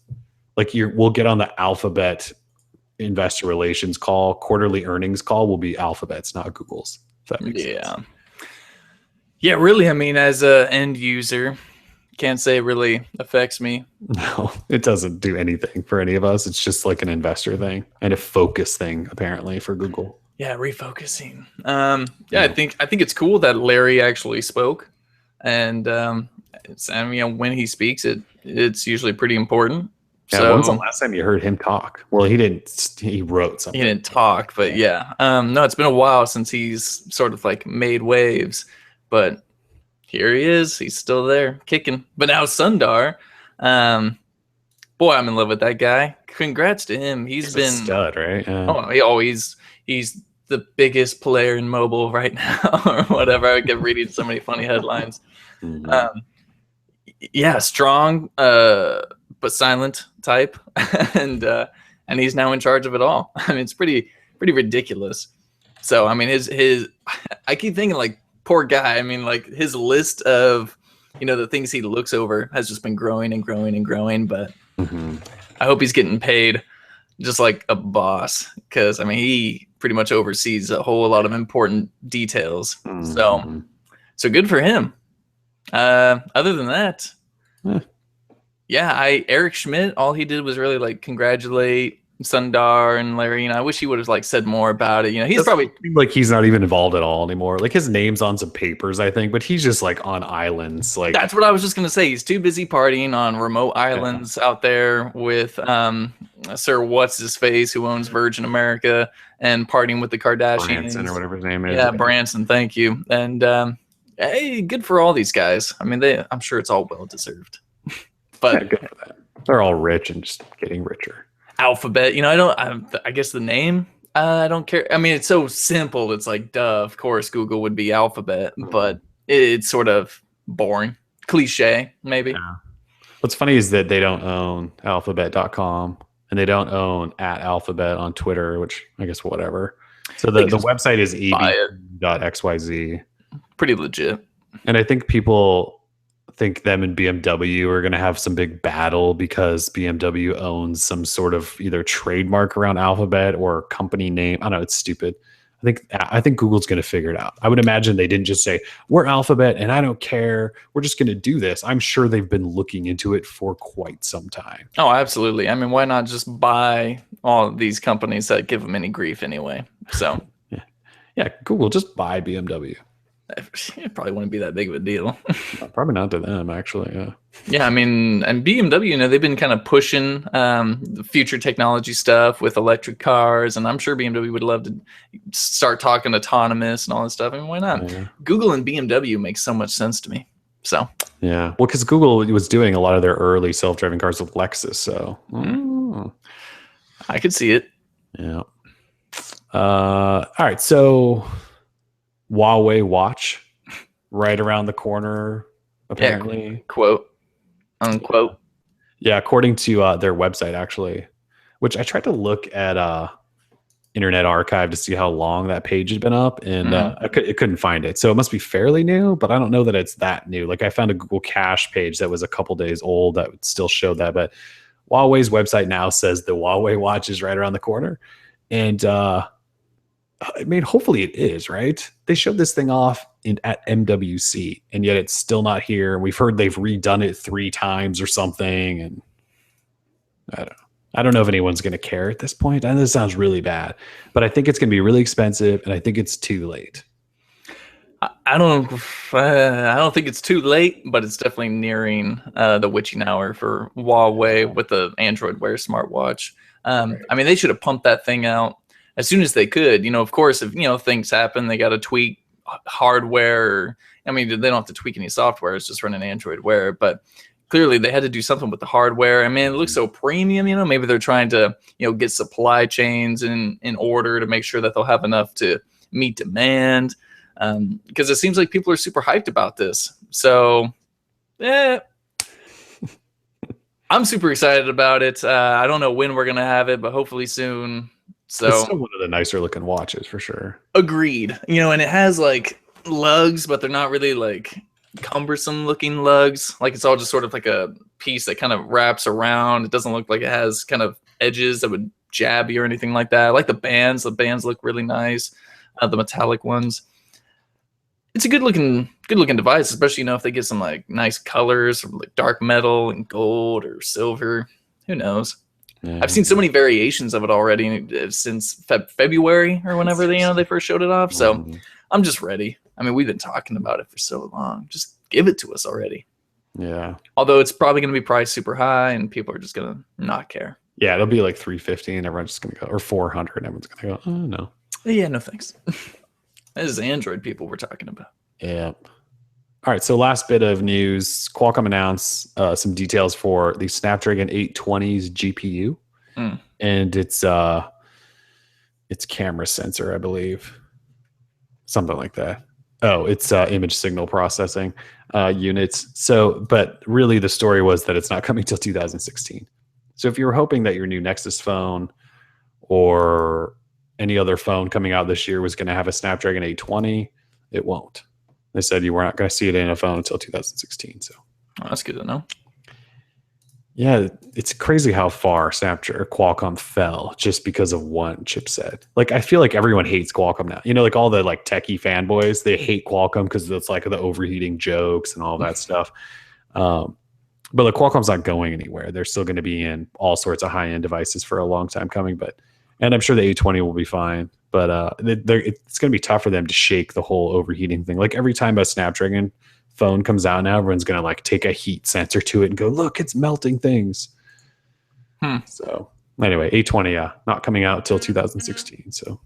We'll get on the Alphabet investor relations call, quarterly earnings call will be Alphabet's, not Google's. If that makes sense. Yeah, really. I mean, as an end user, can't say it really affects me. No, it doesn't do anything for any of us. It's just like an investor thing and a focus thing, apparently, for Google. Yeah, refocusing. I think it's cool that Larry actually spoke, and when he speaks, it's usually pretty important. Yeah, so, when's the last time you heard him talk? Well, he didn't. He wrote something. He didn't talk, but yeah. No, it's been a while since he's sort of made waves. But here he is. He's still there, kicking. But now Sundar, boy, I'm in love with that guy. Congrats to him. He's been a stud, right? He's the biggest player in mobile right now, or whatever. I get reading so many funny headlines. Mm-hmm. Strong, but silent type, and he's now in charge of it all. I mean, it's pretty ridiculous. So I mean, his I keep thinking poor guy. I mean, his list of, the things he looks over has just been growing and growing and growing. But I hope he's getting paid just like a boss, because I mean, he pretty much oversees a whole lot of important details. So good for him. Other than that, Eric Schmidt, all he did was really congratulate Sundar and Larry. I wish he would have said more about it. He's probably he's not even involved at all anymore. His name's on some papers, I think, but he's just on islands. That's what I was just gonna say. He's too busy partying on remote islands out there with Sir What's His Face, who owns Virgin America, and partying with the Kardashians, Branson or whatever his name is. Yeah, Branson. Thank you. And hey, good for all these guys. I mean, I'm sure it's all well deserved. But good for that. They're all rich and just getting richer. Alphabet, I guess the name, I don't care. I mean, it's so simple. It's duh, of course Google would be Alphabet, but it's sort of boring, cliche, maybe. Yeah. What's funny is that they don't own alphabet.com, and they don't own @alphabet on Twitter, which I guess whatever. So the website is eb.xyz. Pretty legit. And I think people think them and BMW are going to have some big battle because BMW owns some sort of either trademark around Alphabet or company name. I don't know. It's stupid. I think Google's going to figure it out. I would imagine they didn't just say, we're Alphabet and I don't care, we're just going to do this. I'm sure they've been looking into it for quite some time. Oh, absolutely. I mean, why not just buy all of these companies that give them any grief anyway? So yeah, Google, just buy BMW. It probably wouldn't be that big of a deal. Probably not to them, actually. Yeah, I mean, and BMW, they've been kind of pushing the future technology stuff with electric cars, and I'm sure BMW would love to start talking autonomous and all this stuff. I mean, why not? Yeah. Google and BMW makes so much sense to me. So Yeah. Well, because Google was doing a lot of their early self-driving cars with Lexus. So, I could see it. yeah. All right. So, Huawei Watch right around the corner, apparently. Yeah, quote, unquote. Yeah. According to their website, actually, which I tried to look at Internet Archive to see how long that page had been up, and it couldn't find it. So it must be fairly new, but I don't know that it's that new. Like I found a Google Cache page that was a couple days old that would still show that, but Huawei's website now says the Huawei Watch is right around the corner, and I mean, hopefully it is, right? They showed this thing off at MWC, and yet it's still not here. We've heard they've redone it 3 times or something, and I don't know. I don't know if anyone's going to care at this point. And this sounds really bad, but I think it's going to be really expensive, and I think it's too late. I don't think it's too late, but it's definitely nearing the witching hour for Huawei with the Android Wear smartwatch. I mean, they should have pumped that thing out as soon as they could. Of course, if things happen, they got to tweak hardware. Or, I mean, they don't have to tweak any software; it's just running Android Wear. But clearly, they had to do something with the hardware. I mean, it looks so premium. Maybe they're trying to get supply chains in order to make sure that they'll have enough to meet demand. Because it seems like people are super hyped about this. So, I'm super excited about it. I don't know when we're going to have it, but hopefully soon. So it's still one of the nicer looking watches for sure. Agreed. And it has like lugs, but they're not really like cumbersome looking lugs. Like it's all just sort of like a piece that kind of wraps around. It doesn't look like it has kind of edges that would jab you or anything like that. I like the bands. The bands look really nice. The metallic ones. It's a good looking device, especially if they get some like nice colors from like dark metal and gold or silver. Who knows? Yeah. I've seen so many variations of it already since February or whenever they first showed it off. So I'm just ready. I mean, we've been talking about it for so long. Just give it to us already. Yeah. Although it's probably going to be priced super high and people are just going to not care. Yeah, it'll be like $350 and everyone's just going to go, or $400 and everyone's going to go, oh, no. Yeah, no thanks. This is Android people we're talking about. Yeah. All right. So last bit of news, Qualcomm announced some details for the Snapdragon 820's GPU and its camera sensor, I believe. Something like that. Oh, it's image signal processing units. So, but really the story was that it's not coming till 2016. So if you were hoping that your new Nexus phone or any other phone coming out this year was going to have a Snapdragon 820, it won't. They said you were not going to see it in a phone until 2016. So that's good to know. Yeah, it's crazy how far Snapdragon or Qualcomm fell just because of one chipset. Like I feel like everyone hates Qualcomm now. Like all the like techie fanboys, they hate Qualcomm because it's like the overheating jokes and all that stuff. But like Qualcomm's not going anywhere. They're still going to be in all sorts of high-end devices for a long time coming. And I'm sure the 820 will be fine. But it's going to be tough for them to shake the whole overheating thing. Like every time a Snapdragon phone comes out now, everyone's going to like take a heat sensor to it and go, look, it's melting things. So anyway, 820, not coming out till 2016. So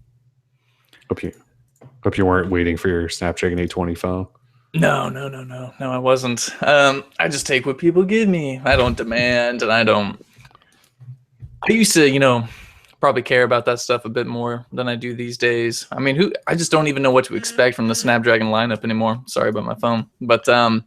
hope you weren't waiting for your Snapdragon 820 phone. No, I wasn't. I just take what people give me. I don't demand, and I used to, probably care about that stuff a bit more than I do these days. I mean, I just don't even know what to expect from the Snapdragon lineup anymore. Sorry about my phone. But I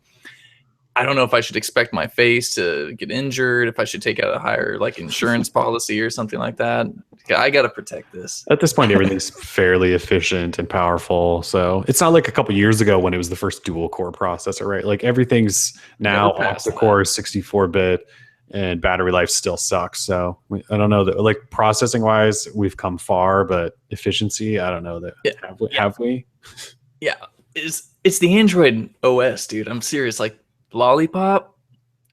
don't know if I should expect my face to get injured, if I should take out a higher like insurance policy or something like that. I got to protect this. At this point, everything's fairly efficient and powerful. So it's not like a couple years ago when it was the first dual core processor, right? Like everything's now off the core 64-bit. And battery life still sucks. So I don't know that, like processing wise, we've come far, but efficiency, I don't know that. Yeah. Have we? Yeah, it's the Android OS, dude. I'm serious. Like Lollipop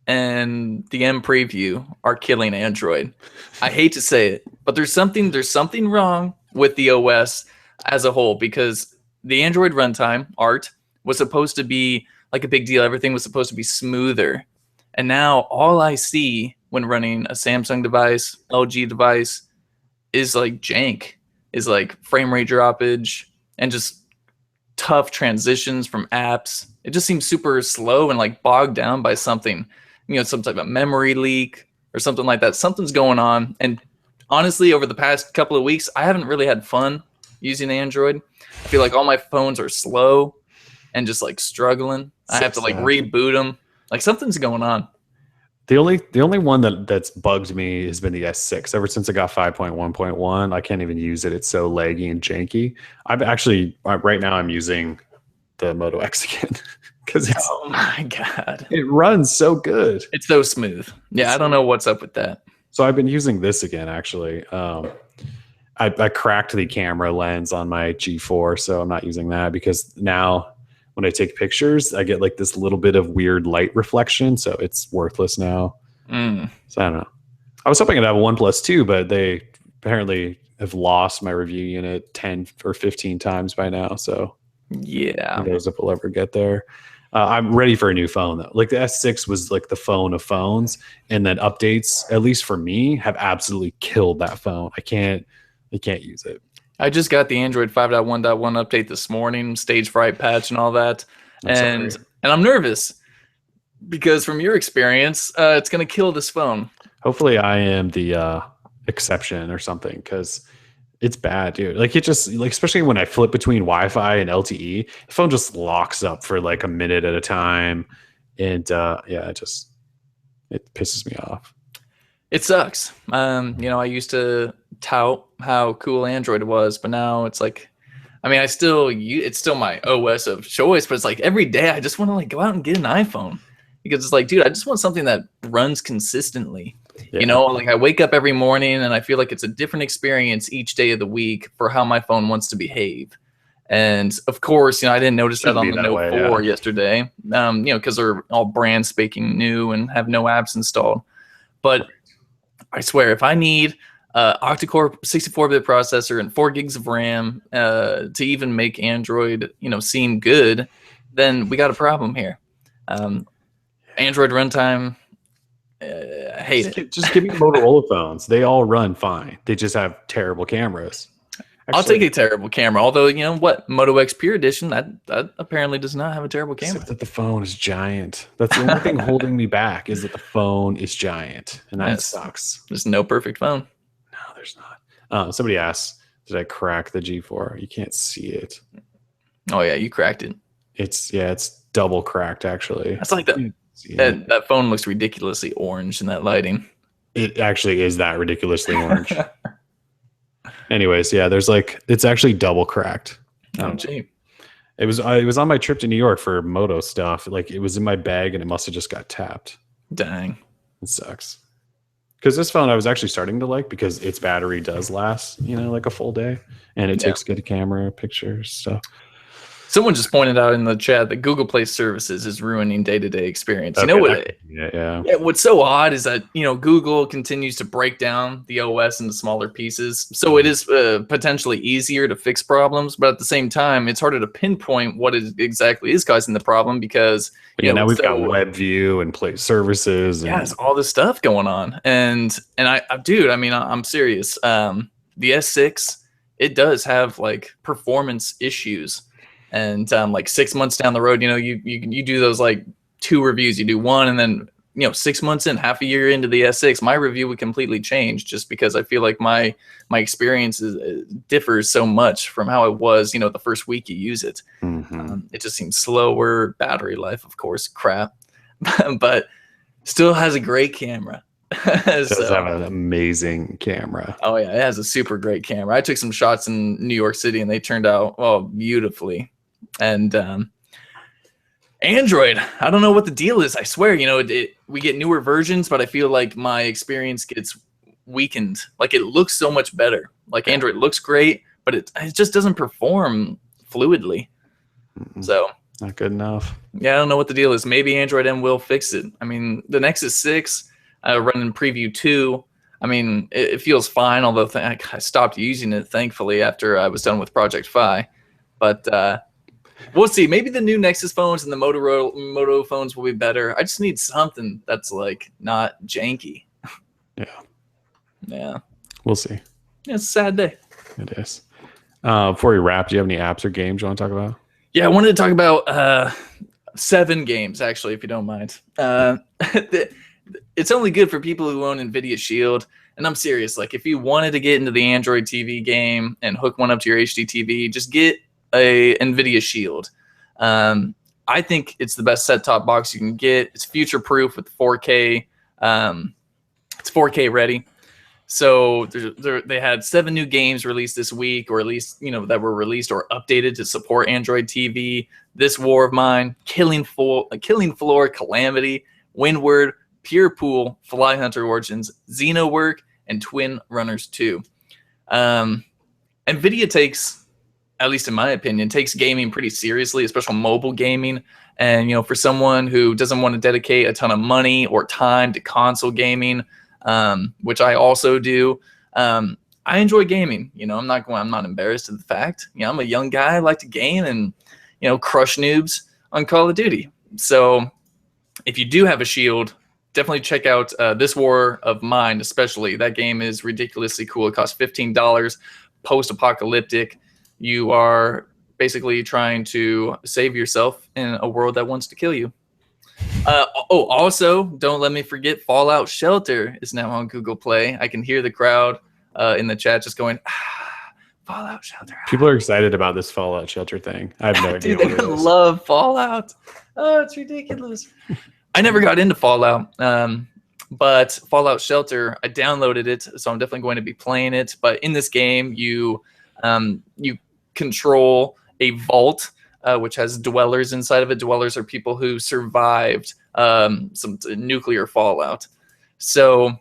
and the M Preview are killing Android. I hate to say it, but there's something wrong with the OS as a whole, because the Android runtime art was supposed to be like a big deal. Everything was supposed to be smoother. And now all I see when running a Samsung device, LG device, is like jank, is like frame rate droppage, and just tough transitions from apps. It just seems super slow and like bogged down by something, some type of memory leak or something like that. Something's going on. And honestly, over the past couple of weeks, I haven't really had fun using Android. I feel like all my phones are slow and just like struggling. I have to like reboot them. Like something's going on. The only one that's bugged me has been the S6. Ever since I got 5.1.1, I can't even use it. It's so laggy and janky. I've actually right now I'm using the Moto X again because oh my god, it runs so good. It's so smooth. Yeah, I don't know what's up with that. So I've been using this again actually. I cracked the camera lens on my G4, so I'm not using that because now when I take pictures, I get like this little bit of weird light reflection, so it's worthless now. So I don't know. I was hoping I'd have a OnePlus 2, but they apparently have lost my review unit 10 or 15 times by now. So yeah, who knows if we'll ever get there. I'm ready for a new phone though. Like the S6 was like the phone of phones, and then updates, at least for me, have absolutely killed that phone. I can't use it. I just got the Android 5.1.1 update this morning, stage fright patch and all that. And I'm nervous because from your experience, it's going to kill this phone. Hopefully I am the exception or something, because it's bad, dude. Like it just like, especially when I flip between Wi-Fi and LTE, the phone just locks up for like a minute at a time. And yeah, it pisses me off. It sucks. I used to tout how cool Android was, but now it's like, I mean, it's still my OS of choice, but it's like every day I just want to like go out and get an iPhone because it's like, dude, I just want something that runs consistently. Yeah. Like I wake up every morning and I feel like it's a different experience each day of the week for how my phone wants to behave. And of course, I didn't notice that on the Note 4 yesterday, because they're all brand spanking new and have no apps installed. But I swear, if I need octa-core 64-bit processor and 4 gigs of RAM to even make Android, seem good, then we got a problem here. Android runtime, I hate it. Just give me Motorola phones. They all run fine. They just have terrible cameras. I'll take a terrible camera. Although, Moto X Pure Edition, that apparently does not have a terrible camera. Except that the phone is giant. That's the only thing holding me back is that the phone is giant. And that sucks. There's no perfect phone. No, there's not. Somebody asked, did I crack the G4? You can't see it. Oh, yeah, you cracked it. It's double cracked, actually. That's like that phone looks ridiculously orange in that lighting. It actually is that ridiculously orange. Anyways, yeah, it's actually double cracked. Oh, gee. It was on my trip to New York for moto stuff. Like it was in my bag and it must have just got tapped. Dang. It sucks. Because this phone I was actually starting to like because its battery does last, like a full day, and it takes good camera pictures. So someone just pointed out in the chat that Google Play Services is ruining day-to-day experience. Okay, yeah. What's so odd is that Google continues to break down the OS into smaller pieces, so it is potentially easier to fix problems. But at the same time, it's harder to pinpoint what exactly is causing the problem because now we've got web view and Play Services. And there's all this stuff going on, and I'm serious. The S6, it does have like performance issues. And like 6 months down the road, you do those like 2 reviews. You do one, and then 6 months in, half a year into the S6, my review would completely change just because I feel like my experience differs so much from how it was, the first week you use it. Mm-hmm. It just seems slower. Battery life, of course, crap, but still has a great camera. It does have an amazing camera. Oh yeah, it has a super great camera. I took some shots in New York City and they turned out beautifully. And Android, I don't know what the deal is. I swear, we get newer versions, but I feel like my experience gets weakened. Like it looks so much better. Like Android looks great, but it just doesn't perform fluidly. So not good enough. Yeah, I don't know what the deal is. Maybe Android M will fix it. I mean, the Nexus 6 running Preview 2. I mean, it feels fine, although I stopped using it, thankfully, after I was done with Project Fi. But we'll see. Maybe the new Nexus phones and the Moto phones will be better. I just need something that's like not janky. Yeah. We'll see. Yeah, it's a sad day. It is. Before we wrap, do you have any apps or games you want to talk about? Yeah, I wanted to talk about 7 games, actually, if you don't mind. It's only good for people who own NVIDIA Shield. And I'm serious. Like, if you wanted to get into the Android TV game and hook one up to your HD TV, just get a NVIDIA Shield. I think it's the best set-top box you can get. It's future-proof with 4K. It's 4K ready. So they had 7 new games released this week, or at least, that were released or updated to support Android TV. This War of Mine, Killing Floor, Calamity, Windward, Pure Pool, Fly Hunter Origins, Xenowork, and Twin Runners 2. NVIDIA takes, at least in my opinion, takes gaming pretty seriously, especially mobile gaming. And, for someone who doesn't want to dedicate a ton of money or time to console gaming, which I also do, I enjoy gaming. I'm not embarrassed of the fact. I'm a young guy. I like to game and, crush noobs on Call of Duty. So if you do have a Shield, definitely check out This War of Mine, especially. That game is ridiculously cool. It costs $15, post-apocalyptic. You are basically trying to save yourself in a world that wants to kill you. Also, don't let me forget Fallout Shelter is now on Google Play. I can hear the crowd in the chat just going, Fallout Shelter. People are excited about this Fallout Shelter thing. I have no idea. Dude, they love Fallout. Oh, it's ridiculous. I never got into Fallout, but Fallout Shelter, I downloaded it, so I'm definitely going to be playing it. But in this game, you control a vault, which has dwellers inside of it. Dwellers are people who survived some nuclear fallout. So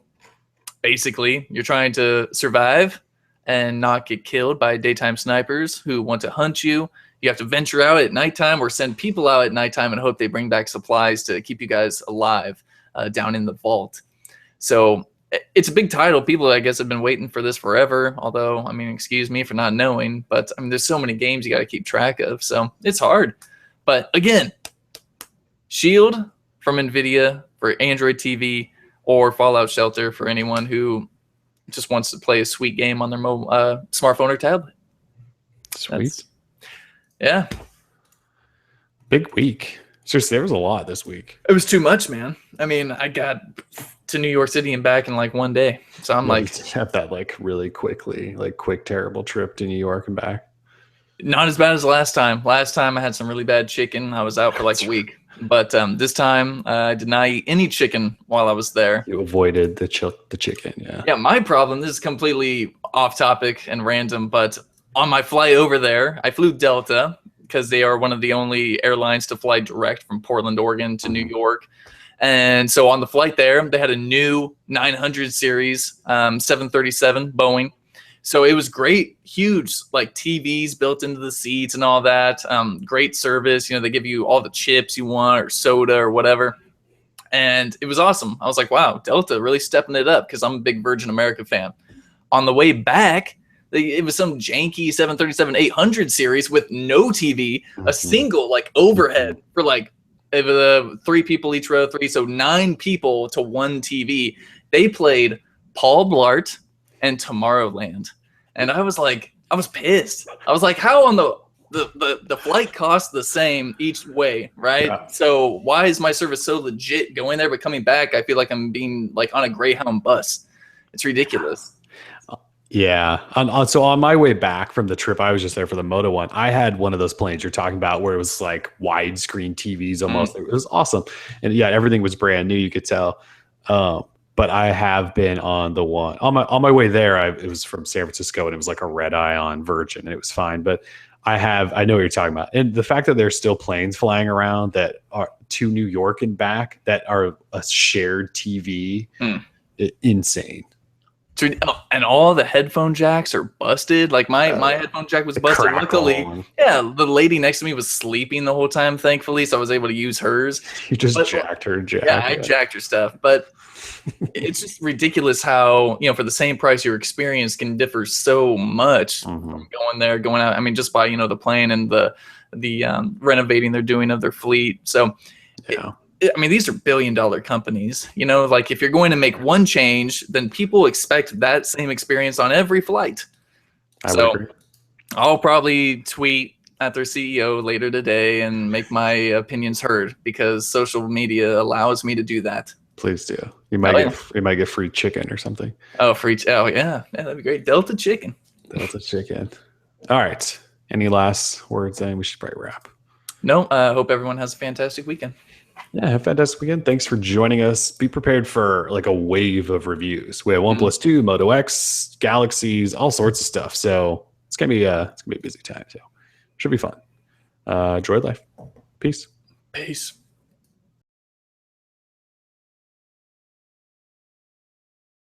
basically, you're trying to survive and not get killed by daytime snipers who want to hunt you. You have to venture out at nighttime or send people out at nighttime and hope they bring back supplies to keep you guys alive down in the vault. So it's a big title. People, I guess, have been waiting for this forever. Although, excuse me for not knowing, but there's so many games you got to keep track of. So it's hard. But again, Shield from NVIDIA for Android TV, or Fallout Shelter for anyone who just wants to play a sweet game on their smartphone or tablet. Sweet. Yeah. Big week. Seriously, there was a lot this week. It was too much, man. I got to New York City and back in like one day. So I'm have that really quickly, quick, terrible trip to New York and back. Not as bad as last time. Last time I had some really bad chicken. I was out for like a week. But this time I did not eat any chicken while I was there. You avoided the chicken, yeah. Yeah, my problem, this is completely off topic and random, but on my flight over there, I flew Delta because they are one of the only airlines to fly direct from Portland, Oregon to New York. And so on the flight there, they had a new 900 series 737 Boeing. So it was great, huge, TVs built into the seats and all that. Great service. They give you all the chips you want or soda or whatever. And it was awesome. I was like, wow, Delta really stepping it up because I'm a big Virgin America fan. On the way back, it was some janky 737-800 series with no TV, a single overhead for the 3 people each row, 3, so 9 people to 1 TV. They played Paul Blart and Tomorrowland, and I was pissed. I was like, how on the flight costs the same each way, right? Yeah. So why is my service so legit going there, but coming back I feel like I'm being on a Greyhound bus? It's ridiculous. Yeah. So on my way back from the trip, I was just there for the Moto one. I had one of those planes you're talking about where it was widescreen TVs almost. It was awesome. And yeah, everything was brand new, you could tell. But I have been on the one on my way there. It was from San Francisco and it was a red eye on Virgin and it was fine. But I know what you're talking about. And the fact that there's still planes flying around that are to New York and back that are a shared TV, insane. And all the headphone jacks are busted. My headphone jack was busted. Luckily, yeah, the lady next to me was sleeping the whole time, thankfully, so I was able to use hers. You just jacked her jack. Yeah, I jacked her stuff. But it's just ridiculous how, for the same price, your experience can differ so much from going there, going out. Just by, the plane and the renovating they're doing of their fleet. So, yeah. These are billion-dollar companies. If you're going to make one change, then people expect that same experience on every flight. I would agree. I'll probably tweet at their CEO later today and make my opinions heard because social media allows me to do that. Please do. You might get free chicken or something. Oh, free. Oh, yeah, that'd be great. Delta chicken. Delta chicken. All right. Any last words? Then we should probably wrap. No. I hope everyone has a fantastic weekend. Yeah, have a fantastic weekend. Thanks for joining us. Be prepared for like a wave of reviews. We have OnePlus 2, Moto X, Galaxies, all sorts of stuff. So it's gonna be a busy time. So should be fun. Droid life. Peace. Peace.